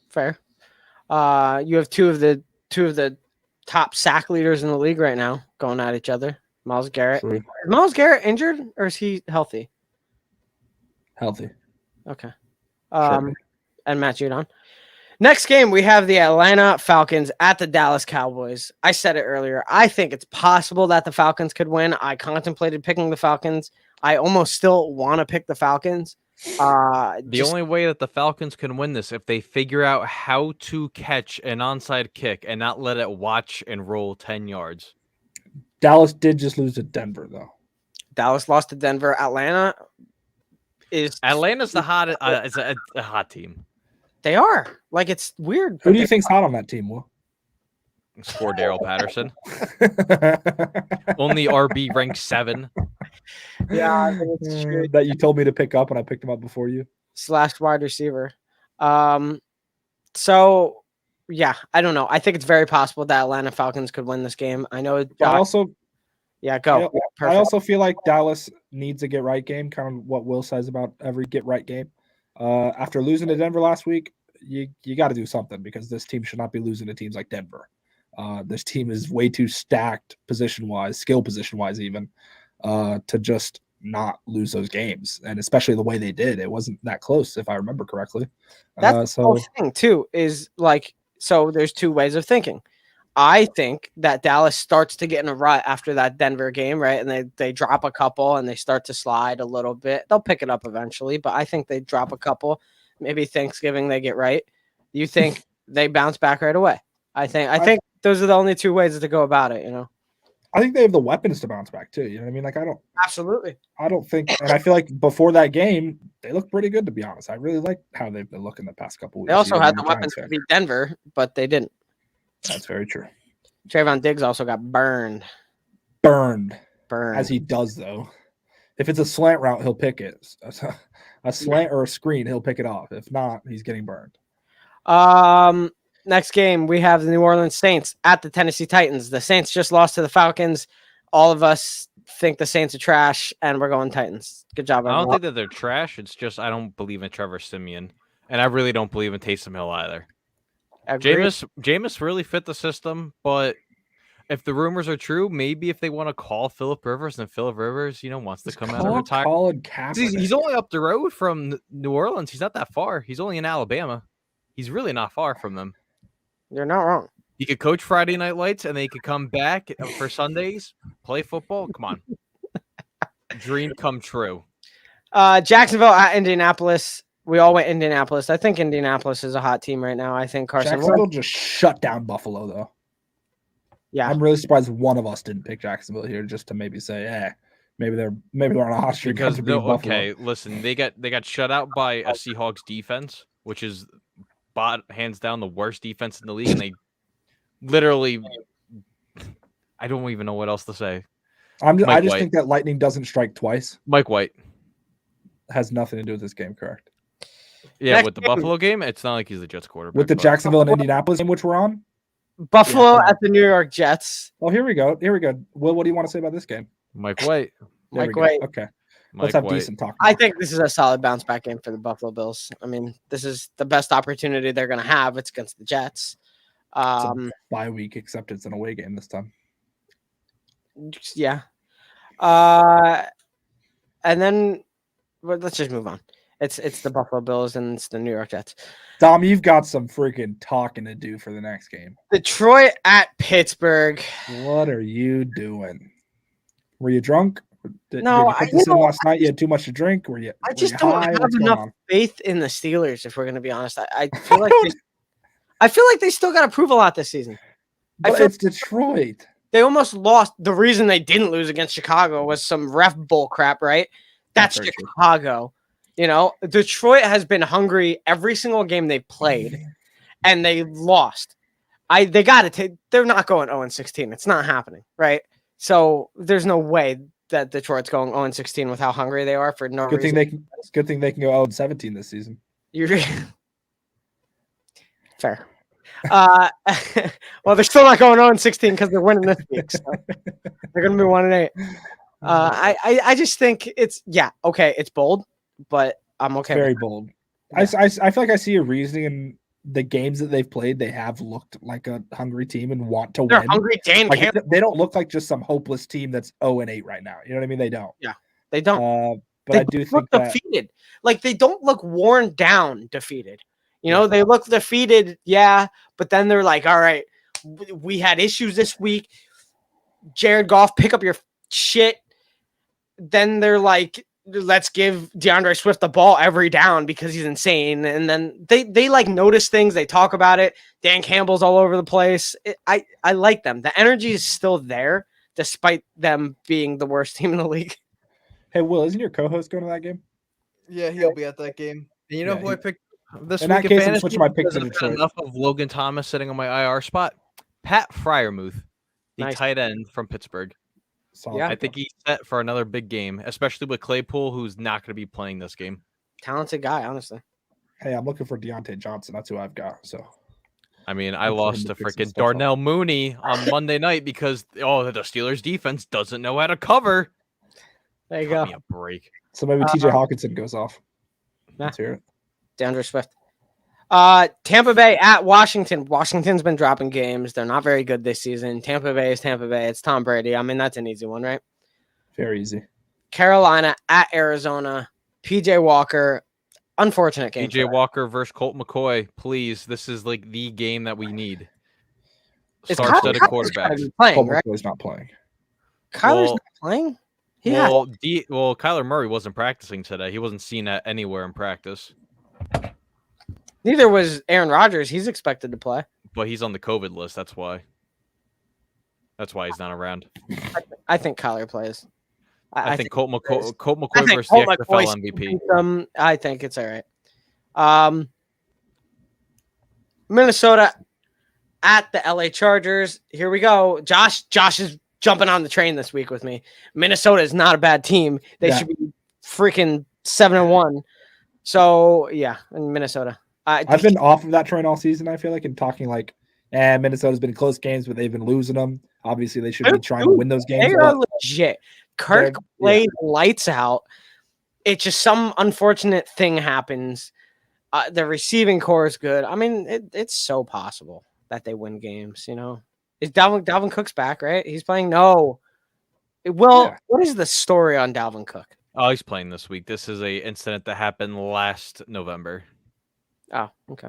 Speaker 1: Fair. You have two of the top sack leaders in the league right now going at each other. Myles Garrett.
Speaker 3: True.
Speaker 1: Is Myles Garrett injured or is he healthy?
Speaker 3: Healthy.
Speaker 1: Okay.
Speaker 3: Sure.
Speaker 1: And Matt Judon. Next game, we have the Atlanta Falcons at the Dallas Cowboys. I said it earlier. I think it's possible that the Falcons could win. I contemplated picking the Falcons. I almost still want to pick the Falcons.
Speaker 2: The only way that the Falcons can win this if they figure out how to catch an onside kick and not let it watch and roll 10 yards.
Speaker 3: Dallas did just lose to Denver, though.
Speaker 1: Dallas lost to Denver.
Speaker 2: Atlanta's the hot. It's a hot team.
Speaker 1: They are. Like, it's weird.
Speaker 3: Who do you think's hot on that team, Will?
Speaker 2: Score Daryl Patterson. Only RB ranked 7.
Speaker 1: Yeah, I think it's true.
Speaker 3: That you told me to pick up, and I picked him up before you.
Speaker 1: / wide receiver. So yeah, I don't know. I think it's very possible that Atlanta Falcons could win this game. I know.
Speaker 3: But I also,
Speaker 1: Yeah, go.
Speaker 3: I
Speaker 1: Perfect.
Speaker 3: also feel like Dallas needs a get right game, kind of what Will says about every get right game. After losing to Denver last week, you got to do something because this team should not be losing to teams like Denver. This team is way too stacked position-wise, skill position-wise even, to just not lose those games. And especially the way they did. It wasn't that close, if I remember correctly.
Speaker 1: That's the whole thing, too, is like, so there's two ways of thinking. I think that Dallas starts to get in a rut after that Denver game, right? And they drop a couple and they start to slide a little bit. They'll pick it up eventually, but I think they drop a couple. Maybe Thanksgiving they get right. You think they bounce back right away? I think those are the only two ways to go about it, you know?
Speaker 3: I think they have the weapons to bounce back too. You know what I mean? Like I don't think, and I feel like before that game, they look pretty good to be honest. I really like how they've been looking the past couple weeks.
Speaker 1: They also had the weapons to beat Denver, but they didn't.
Speaker 3: That's very true.
Speaker 1: Trayvon Diggs also got burned.
Speaker 3: As he does though. If it's a slant route, he'll pick it. A slant or a screen, he'll pick it off. If not, he's getting burned.
Speaker 1: Next game, we have the New Orleans Saints at the Tennessee Titans. The Saints just lost to the Falcons. All of us think the Saints are trash, and we're going Titans. Good job, everyone.
Speaker 2: I don't think that they're trash. It's just I don't believe in Trevor Siemian, and I really don't believe in Taysom Hill either. Jameis really fit the system, but if the rumors are true, maybe if they want to call Phillip Rivers, and Phillip Rivers, wants to come out of retirement. He's only up the road from New Orleans. He's not that far. He's only in Alabama. He's really not far from them.
Speaker 1: You're not wrong.
Speaker 2: He could coach Friday Night Lights, and they could come back for Sundays, play football. Come on. Dream come true.
Speaker 1: Jacksonville at Indianapolis. We all went Indianapolis. I think Indianapolis is a hot team right now. I think Carson
Speaker 3: Jacksonville just shut down Buffalo, though.
Speaker 1: Yeah.
Speaker 3: I'm really surprised one of us didn't pick Jacksonville here just to maybe say, maybe they're on a hot streak.
Speaker 2: Because listen, they got shut out by a Seahawks defense, which is hands down the worst defense in the league, and they literally, I don't even know what else to say.
Speaker 3: I just think that lightning doesn't strike twice.
Speaker 2: Mike White
Speaker 3: has nothing to do with this game, correct?
Speaker 2: Yeah, with the Buffalo game, it's not like he's the Jets quarterback.
Speaker 3: With the Jacksonville and Indianapolis game, which we're on,
Speaker 1: Buffalo at the New York Jets.
Speaker 3: Well, here we go. Will, what do you want to say about this game?
Speaker 2: Mike White.
Speaker 3: Okay. Let's have decent talk.
Speaker 1: I think this is a solid bounce back game for the Buffalo Bills. I mean, this is the best opportunity they're going to have. It's against the Jets.
Speaker 3: Bye week, except it's an away game this time.
Speaker 1: Yeah. And then let's just move on. It's the Buffalo Bills and it's the New York Jets.
Speaker 3: Dom, you've got some freaking talking to do for the next game.
Speaker 1: Detroit at Pittsburgh.
Speaker 3: What are you doing? Were you drunk? Did
Speaker 1: you
Speaker 3: put this in last night? You had too much to drink?
Speaker 1: I just don't have enough faith in the Steelers, if we're going to be honest. I feel like I feel like they still got to prove a lot this season.
Speaker 3: But it's Detroit.
Speaker 1: They almost lost. The reason they didn't lose against Chicago was some ref bull crap, right? That's Chicago. Detroit has been hungry every single game they've played, and they lost. They got to take. They're not going 0-16. It's not happening, right? So there's no way that Detroit's going 0-16 with how hungry they are for no reason.
Speaker 3: Good thing they can go 0-17 this season.
Speaker 1: Fair. Well, they're still not going 0-16 because they're winning this week. So they're going to be 1-8. I just think it's bold, but I'm okay.
Speaker 3: Very bold. Yeah. I feel like I see a reasoning in the games that they've played. They have looked like a hungry team and want to
Speaker 1: They're
Speaker 3: win.
Speaker 1: Hungry.
Speaker 3: They don't look like just some hopeless team that's 0-8 right now. You know what I mean? They don't.
Speaker 1: Yeah, they don't.
Speaker 3: But I do think that
Speaker 1: defeated. Like they don't look worn down, defeated. They look defeated. Yeah, but then they're like, all right, we had issues this week. Jared Goff, pick up your shit. Then they're like, let's give DeAndre Swift the ball every down because he's insane. And then they like notice things. They talk about it. Dan Campbell's all over the place. I like them. The energy is still there despite them being the worst team in the league.
Speaker 3: Hey, Will, isn't your co-host going to that game?
Speaker 4: Yeah, he'll be at that game. And who I picked this
Speaker 3: in
Speaker 4: week?
Speaker 3: In that case, I'm switching my pick to Detroit.
Speaker 2: Enough of Logan Thomas sitting on my IR spot. Pat Freiermuth, the tight end from Pittsburgh.
Speaker 1: Yeah,
Speaker 2: I think he's set for another big game, especially with Claypool, who's not going to be playing this game.
Speaker 1: Talented guy, honestly.
Speaker 3: Hey, I'm looking for Deontay Johnson. That's who I've got. So,
Speaker 2: I mean, I lost to freaking Darnell Mooney on Monday night because the Steelers defense doesn't know how to cover.
Speaker 1: There you go.
Speaker 2: Give me a break.
Speaker 3: So maybe TJ Hawkinson goes off.
Speaker 1: Let's
Speaker 3: hear it.
Speaker 1: DeAndre Swift. Tampa Bay at Washington. Washington's been dropping games. They're not very good this season. Tampa Bay is Tampa Bay. It's Tom Brady. I mean, that's an easy one, right?
Speaker 3: Very easy.
Speaker 1: Carolina at Arizona. PJ Walker. Unfortunate game.
Speaker 2: PJ Walker versus Colt McCoy. Please, this is like the game that we need. Star-studded quarterbacks.
Speaker 1: Playing, right?
Speaker 3: McCoy's not playing.
Speaker 1: Kyler's not playing?
Speaker 2: Kyler Murray wasn't practicing today. He wasn't seen anywhere in practice.
Speaker 1: Neither was Aaron Rodgers. He's expected to play.
Speaker 2: But he's on the COVID list. That's why. That's why he's not around.
Speaker 1: I think Kyler plays.
Speaker 2: I think Colt McCoy versus the XFL MVP.
Speaker 1: I think it's all right. Minnesota at the LA Chargers. Here we go. Josh is jumping on the train this week with me. Minnesota is not a bad team. They should be freaking 7-1. So yeah, in Minnesota.
Speaker 3: I've been off of that train all season, I feel like, and talking like, Minnesota's been close games, but they've been losing them. Obviously, they should be trying to win those games.
Speaker 1: They are legit. Kirk played lights out. It's just some unfortunate thing happens. The receiving core is good. I mean, it's so possible that they win games, you know? Is Dalvin Cook's back, right? He's playing? No. What is the story on Dalvin Cook?
Speaker 2: Oh, he's playing this week. This is a incident that happened last November.
Speaker 1: Oh, okay.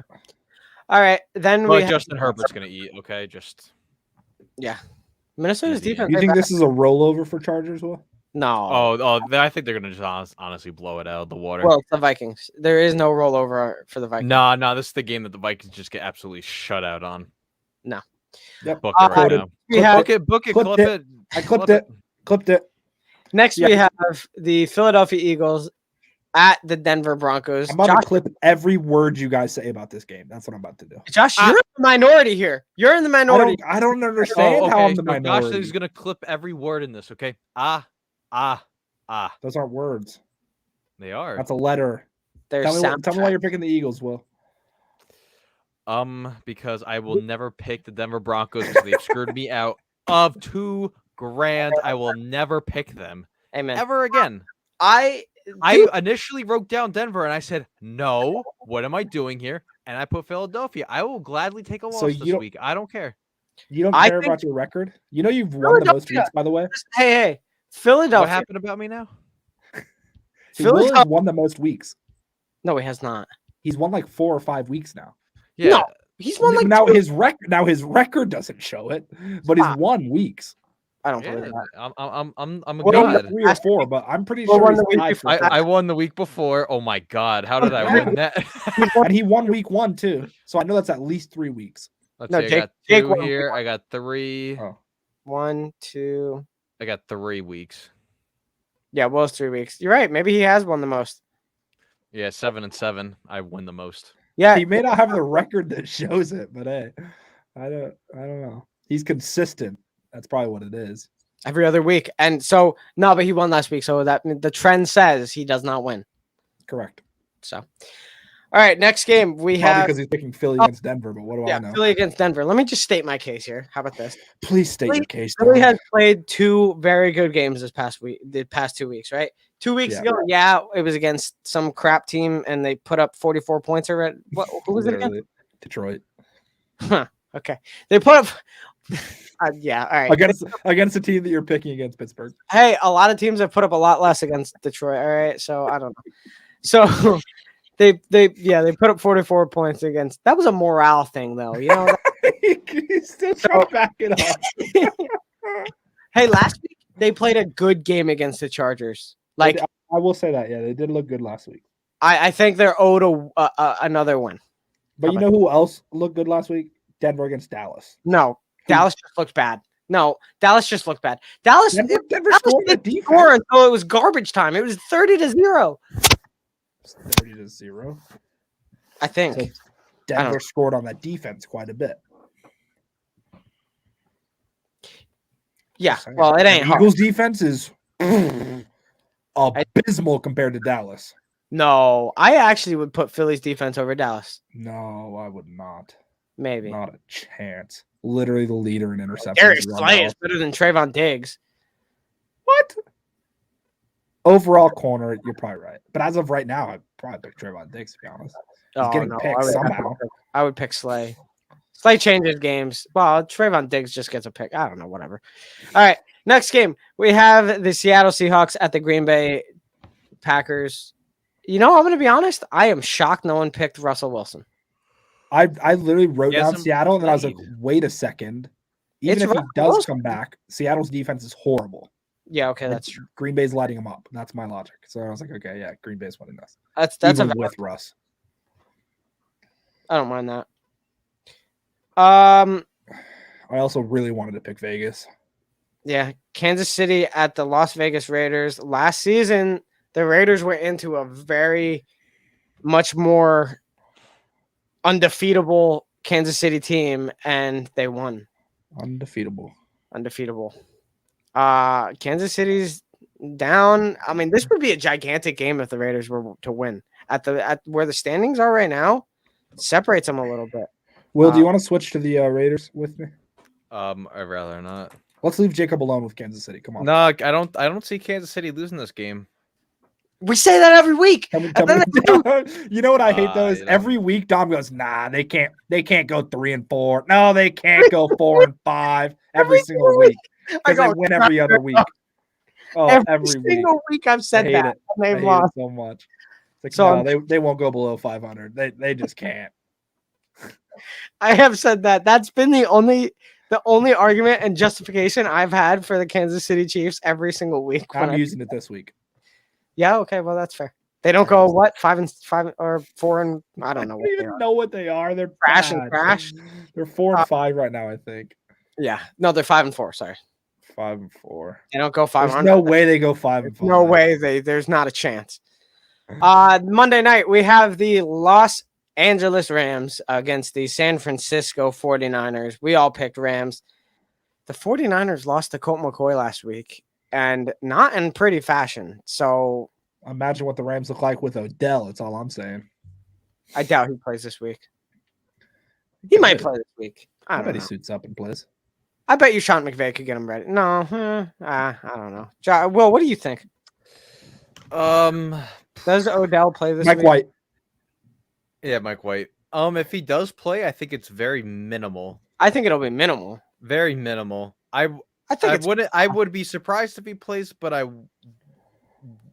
Speaker 1: All right. Then
Speaker 2: Justin Herbert's going to eat, okay?
Speaker 1: Minnesota's defense.
Speaker 3: You think this is a rollover for Chargers, Will?
Speaker 1: No.
Speaker 2: I think they're going to just honestly blow it out of the water.
Speaker 1: Well, it's the Vikings. There is no rollover for the Vikings.
Speaker 2: No, this is the game that the Vikings just get absolutely shut out on.
Speaker 1: No.
Speaker 3: Yep.
Speaker 2: Book it right now. Book it, clip it.
Speaker 3: I clipped it.
Speaker 1: Next, we have the Philadelphia Eagles at the Denver Broncos.
Speaker 3: I'm about to clip every word you guys say about this game. That's what I'm about to do.
Speaker 1: Josh, you're in the minority here. You're in the minority.
Speaker 3: I don't understand how I'm the minority.
Speaker 2: Josh is going to clip every word in this, okay?
Speaker 3: Those aren't words.
Speaker 2: They are.
Speaker 3: That's a letter. Tell me why you're picking the Eagles, Will.
Speaker 2: Because I will never pick the Denver Broncos because they've screwed me out of $2,000. I will never pick them.
Speaker 1: Amen.
Speaker 2: Ever again. I initially wrote down Denver and I said, no, what am I doing here? And I put Philadelphia. I will gladly take a loss this week. I don't care.
Speaker 3: You don't care about your record? You know you've won the most weeks, by the way?
Speaker 1: Hey. Philadelphia.
Speaker 2: What happened about me now?
Speaker 3: Will has won the most weeks.
Speaker 1: No, he has not.
Speaker 3: He's won like 4 or 5 weeks now.
Speaker 2: Yeah.
Speaker 1: No, he's won like
Speaker 3: his record doesn't show it, but he's won weeks.
Speaker 1: I don't believe that.
Speaker 2: I'm a god.
Speaker 3: 3 or 4, but I'm pretty sure
Speaker 2: I won the week before. Oh my god, how did I win that?
Speaker 3: And he won week 1 too, so I know that's at least 3 weeks.
Speaker 2: Let's see, I got 2 here. I got 3.
Speaker 1: 1, 2.
Speaker 2: I got 3 weeks.
Speaker 1: Yeah, well, it's 3 weeks. You're right. Maybe he has won the most.
Speaker 2: Yeah, 7-7. I win the most.
Speaker 1: Yeah,
Speaker 3: he may not have the record that shows it, but hey, I don't know. He's consistent. That's probably what it is.
Speaker 1: Every other week, and so no, but he won last week, so that the trend says he does not win.
Speaker 3: Correct.
Speaker 1: So, all right, next game we have
Speaker 3: because he's picking Philly against Denver. But what do I know?
Speaker 1: Philly against Denver. Let me just state my case here. How about this?
Speaker 3: Please state your case.
Speaker 1: Philly has played 2 very good games this past week. The past 2 weeks, right? 2 weeks ago, it was against some crap team, and they put up 44 points already. Who was it again?
Speaker 3: Detroit.
Speaker 1: Okay, they put up. All right.
Speaker 3: Against the team that you're picking against Pittsburgh.
Speaker 1: Hey, a lot of teams have put up a lot less against Detroit. All right, so I don't know. So they put up 44 points against. That was a morale thing, though. You know.
Speaker 3: He's still trying to back it up.
Speaker 1: Hey, last week they played a good game against the Chargers. Like
Speaker 3: I will say that, they did look good last week.
Speaker 1: I think they're owed another win.
Speaker 3: But you know who else looked good last week? Denver against Dallas.
Speaker 1: No, Dallas just looked bad. No, Dallas just looked bad. Denver
Speaker 3: scored the defense
Speaker 1: until it was garbage time. It was 30-0.
Speaker 3: 30-0.
Speaker 1: I think.
Speaker 3: So Denver scored on that defense quite a bit.
Speaker 1: Yeah, well, it ain't
Speaker 3: hard. Eagles' defense is abysmal compared to Dallas.
Speaker 1: No, I actually would put Philly's defense over Dallas.
Speaker 3: No, I would not.
Speaker 1: Maybe.
Speaker 3: Not a chance. Literally the leader in interceptions.
Speaker 1: Darius Slay is better than Trayvon Diggs.
Speaker 3: What? Overall corner, you're probably right. But as of right now, I'd probably pick Trayvon Diggs, to be honest. He's getting picked somehow.
Speaker 1: I would pick Slay. Slay changes games. Well, Trayvon Diggs just gets a pick. I don't know, whatever. All right, next game. We have the Seattle Seahawks at the Green Bay Packers. You know, I'm going to be honest. I am shocked no one picked Russell Wilson.
Speaker 3: I literally wrote down Seattle, and then I was like, wait a second. Even if he does come back, Seattle's defense is horrible.
Speaker 1: Yeah, okay, that's true.
Speaker 3: Green Bay's lighting him up. That's my logic. So I was like, okay, yeah, Green Bay's winning this.
Speaker 1: That's
Speaker 3: even with Russ.
Speaker 1: I don't mind that. I
Speaker 3: also really wanted to pick Vegas.
Speaker 1: Yeah, Kansas City at the Las Vegas Raiders. Last season, the Raiders were into a very much more undefeatable Kansas City team, and they won.
Speaker 3: Undefeatable.
Speaker 1: Kansas City's down. I mean, this would be a gigantic game if the Raiders were to win. At where the standings are right now, it separates them a little bit.
Speaker 3: Will, do you want to switch to the Raiders with me?
Speaker 2: I'd rather not.
Speaker 3: Let's leave Jacob alone with Kansas City. Come on.
Speaker 2: No, I don't see Kansas City losing this game.
Speaker 1: We say that every week.
Speaker 3: You know what I hate though is every week Dom goes, nah, they can't go 3-4. No, they can't go 4-5 every single week. Because they win every other week. Oh, every
Speaker 1: single week I've said that. They've lost
Speaker 3: so much. It's like, no, they won't go below 500. They just can't.
Speaker 1: I have said that. That's been the only argument and justification I've had for the Kansas City Chiefs every single week.
Speaker 3: I'm using it this week.
Speaker 1: Yeah, okay, well that's fair. They don't go 5-5 or 4 I don't know.
Speaker 3: I don't even know what they are. They're
Speaker 1: crash and crash.
Speaker 3: They're 4-5 right now, I think.
Speaker 1: Yeah, no, they're 5-4. Sorry,
Speaker 3: 5-4.
Speaker 1: They don't go 500.
Speaker 3: There's no way they go 5-5.
Speaker 1: No way there's not a chance. Monday night we have the Los Angeles Rams against the San Francisco 49ers. We all picked Rams. The 49ers lost to Colt McCoy last week, and not in pretty fashion. So
Speaker 3: imagine what the Rams look like with Odell. That's all I'm saying.
Speaker 1: I doubt he plays this week. He might play this week. I bet
Speaker 3: he suits up and plays.
Speaker 1: I bet you Sean McVay could get him ready. No, I don't know. Will, what do you think? Does Odell play this week?
Speaker 3: Mike White.
Speaker 2: Yeah, Mike White. If he does play, I think it's very minimal.
Speaker 1: I think it'll be minimal.
Speaker 2: Very minimal. I would be surprised if he plays, but I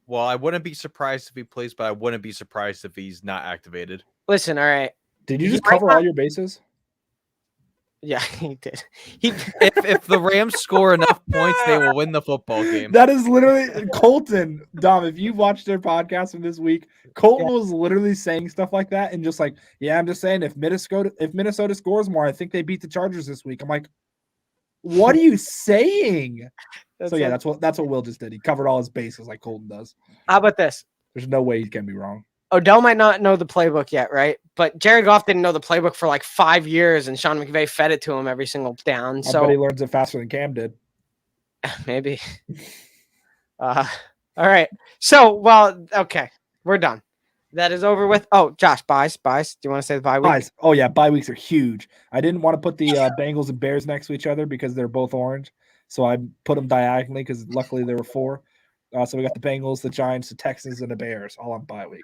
Speaker 2: wouldn't be surprised if he plays, but I wouldn't be surprised if he's not activated.
Speaker 1: Listen, all right.
Speaker 3: Did you just cover all your bases?
Speaker 1: Yeah, he did.
Speaker 2: If the Rams score enough points, they will win the football game.
Speaker 3: That is literally Colton. Dom, if you watched their podcast from this week, Colton was literally saying stuff like that and just like, yeah, I'm just saying if Minnesota scores more, I think they beat the Chargers this week. I'm like, what are you saying? That's what Will just did. He covered all his bases like Colton does.
Speaker 1: How about this?
Speaker 3: There's no way he can be wrong.
Speaker 1: Odell might not know the playbook yet, right? But Jared Goff didn't know the playbook for like 5 years, and Sean McVay fed it to him every single down. So
Speaker 3: I bet he learns it faster than Cam did.
Speaker 1: Maybe. All right. So, okay, we're done. That is over with. Oh, Josh, buys. Do you want to say the bye week?
Speaker 3: Buys. Oh yeah, bye weeks are huge. I didn't want to put the Bengals and Bears next to each other because they're both orange, so I put them diagonally because luckily there were 4. So we got the Bengals, the Giants, the Texans, and the Bears all on bye week.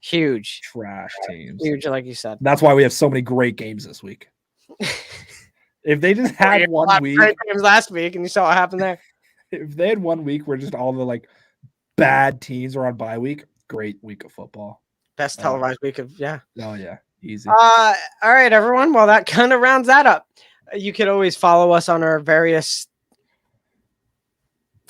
Speaker 1: Huge
Speaker 3: trash teams.
Speaker 1: Huge, like you said.
Speaker 3: That's why we have so many great games this week. If they just had 1 week,
Speaker 1: great games last week, and you saw what happened there.
Speaker 3: If they had 1 week where just all the like bad teams are on bye week, great week of football.
Speaker 1: Best televised week of
Speaker 3: Oh yeah, easy.
Speaker 1: All right, everyone. Well, that kind of rounds that up. You could always follow us on our various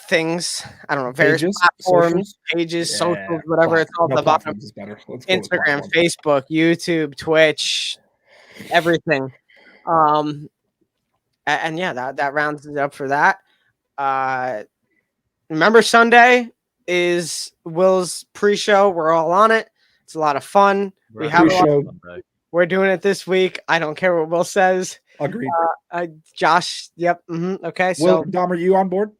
Speaker 1: things. I don't know, various platforms, pages, socials, whatever it's called. The bottom. Instagram, Facebook, YouTube, Twitch, everything. And yeah, that rounds it up for that. Remember, Sunday is Will's pre-show. We're all on it. It's a lot of fun. We're doing it this week. I don't care what Will says.
Speaker 3: Agreed.
Speaker 1: Josh, yep. Okay.
Speaker 3: Will, Dom, are you on board?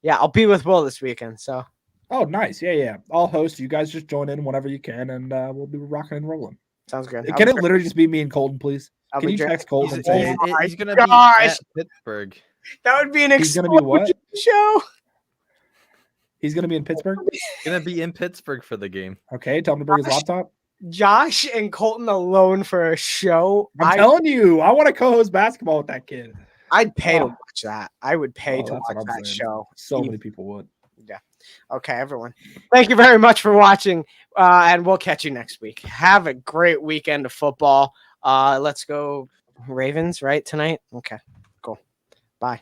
Speaker 1: Yeah, I'll be with Will this weekend. So.
Speaker 3: Oh, nice. Yeah. I'll host. You guys just join in whenever you can, and we'll be rocking and rolling.
Speaker 1: Sounds good.
Speaker 3: Can it literally just be me and Colton, please? Can you text Colton and say
Speaker 2: he's going to be at Pittsburgh?
Speaker 1: That would be an
Speaker 3: He's going to be what?
Speaker 1: Show.
Speaker 3: He's going to be in Pittsburgh?
Speaker 2: He's going to be in Pittsburgh for the game.
Speaker 3: Okay, tell him to bring his laptop.
Speaker 1: Josh and Colton alone for a show.
Speaker 3: I'm telling you, I want to co-host basketball with that kid.
Speaker 1: I'd pay to watch that. I would pay to
Speaker 3: that's what
Speaker 1: watch
Speaker 3: I'm
Speaker 1: that
Speaker 3: saying.
Speaker 1: show.
Speaker 3: So many people would.
Speaker 1: Yeah. Okay, everyone. Thank you very much for watching, and we'll catch you next week. Have a great weekend of football. Let's go Ravens, right, tonight? Okay, cool. Bye.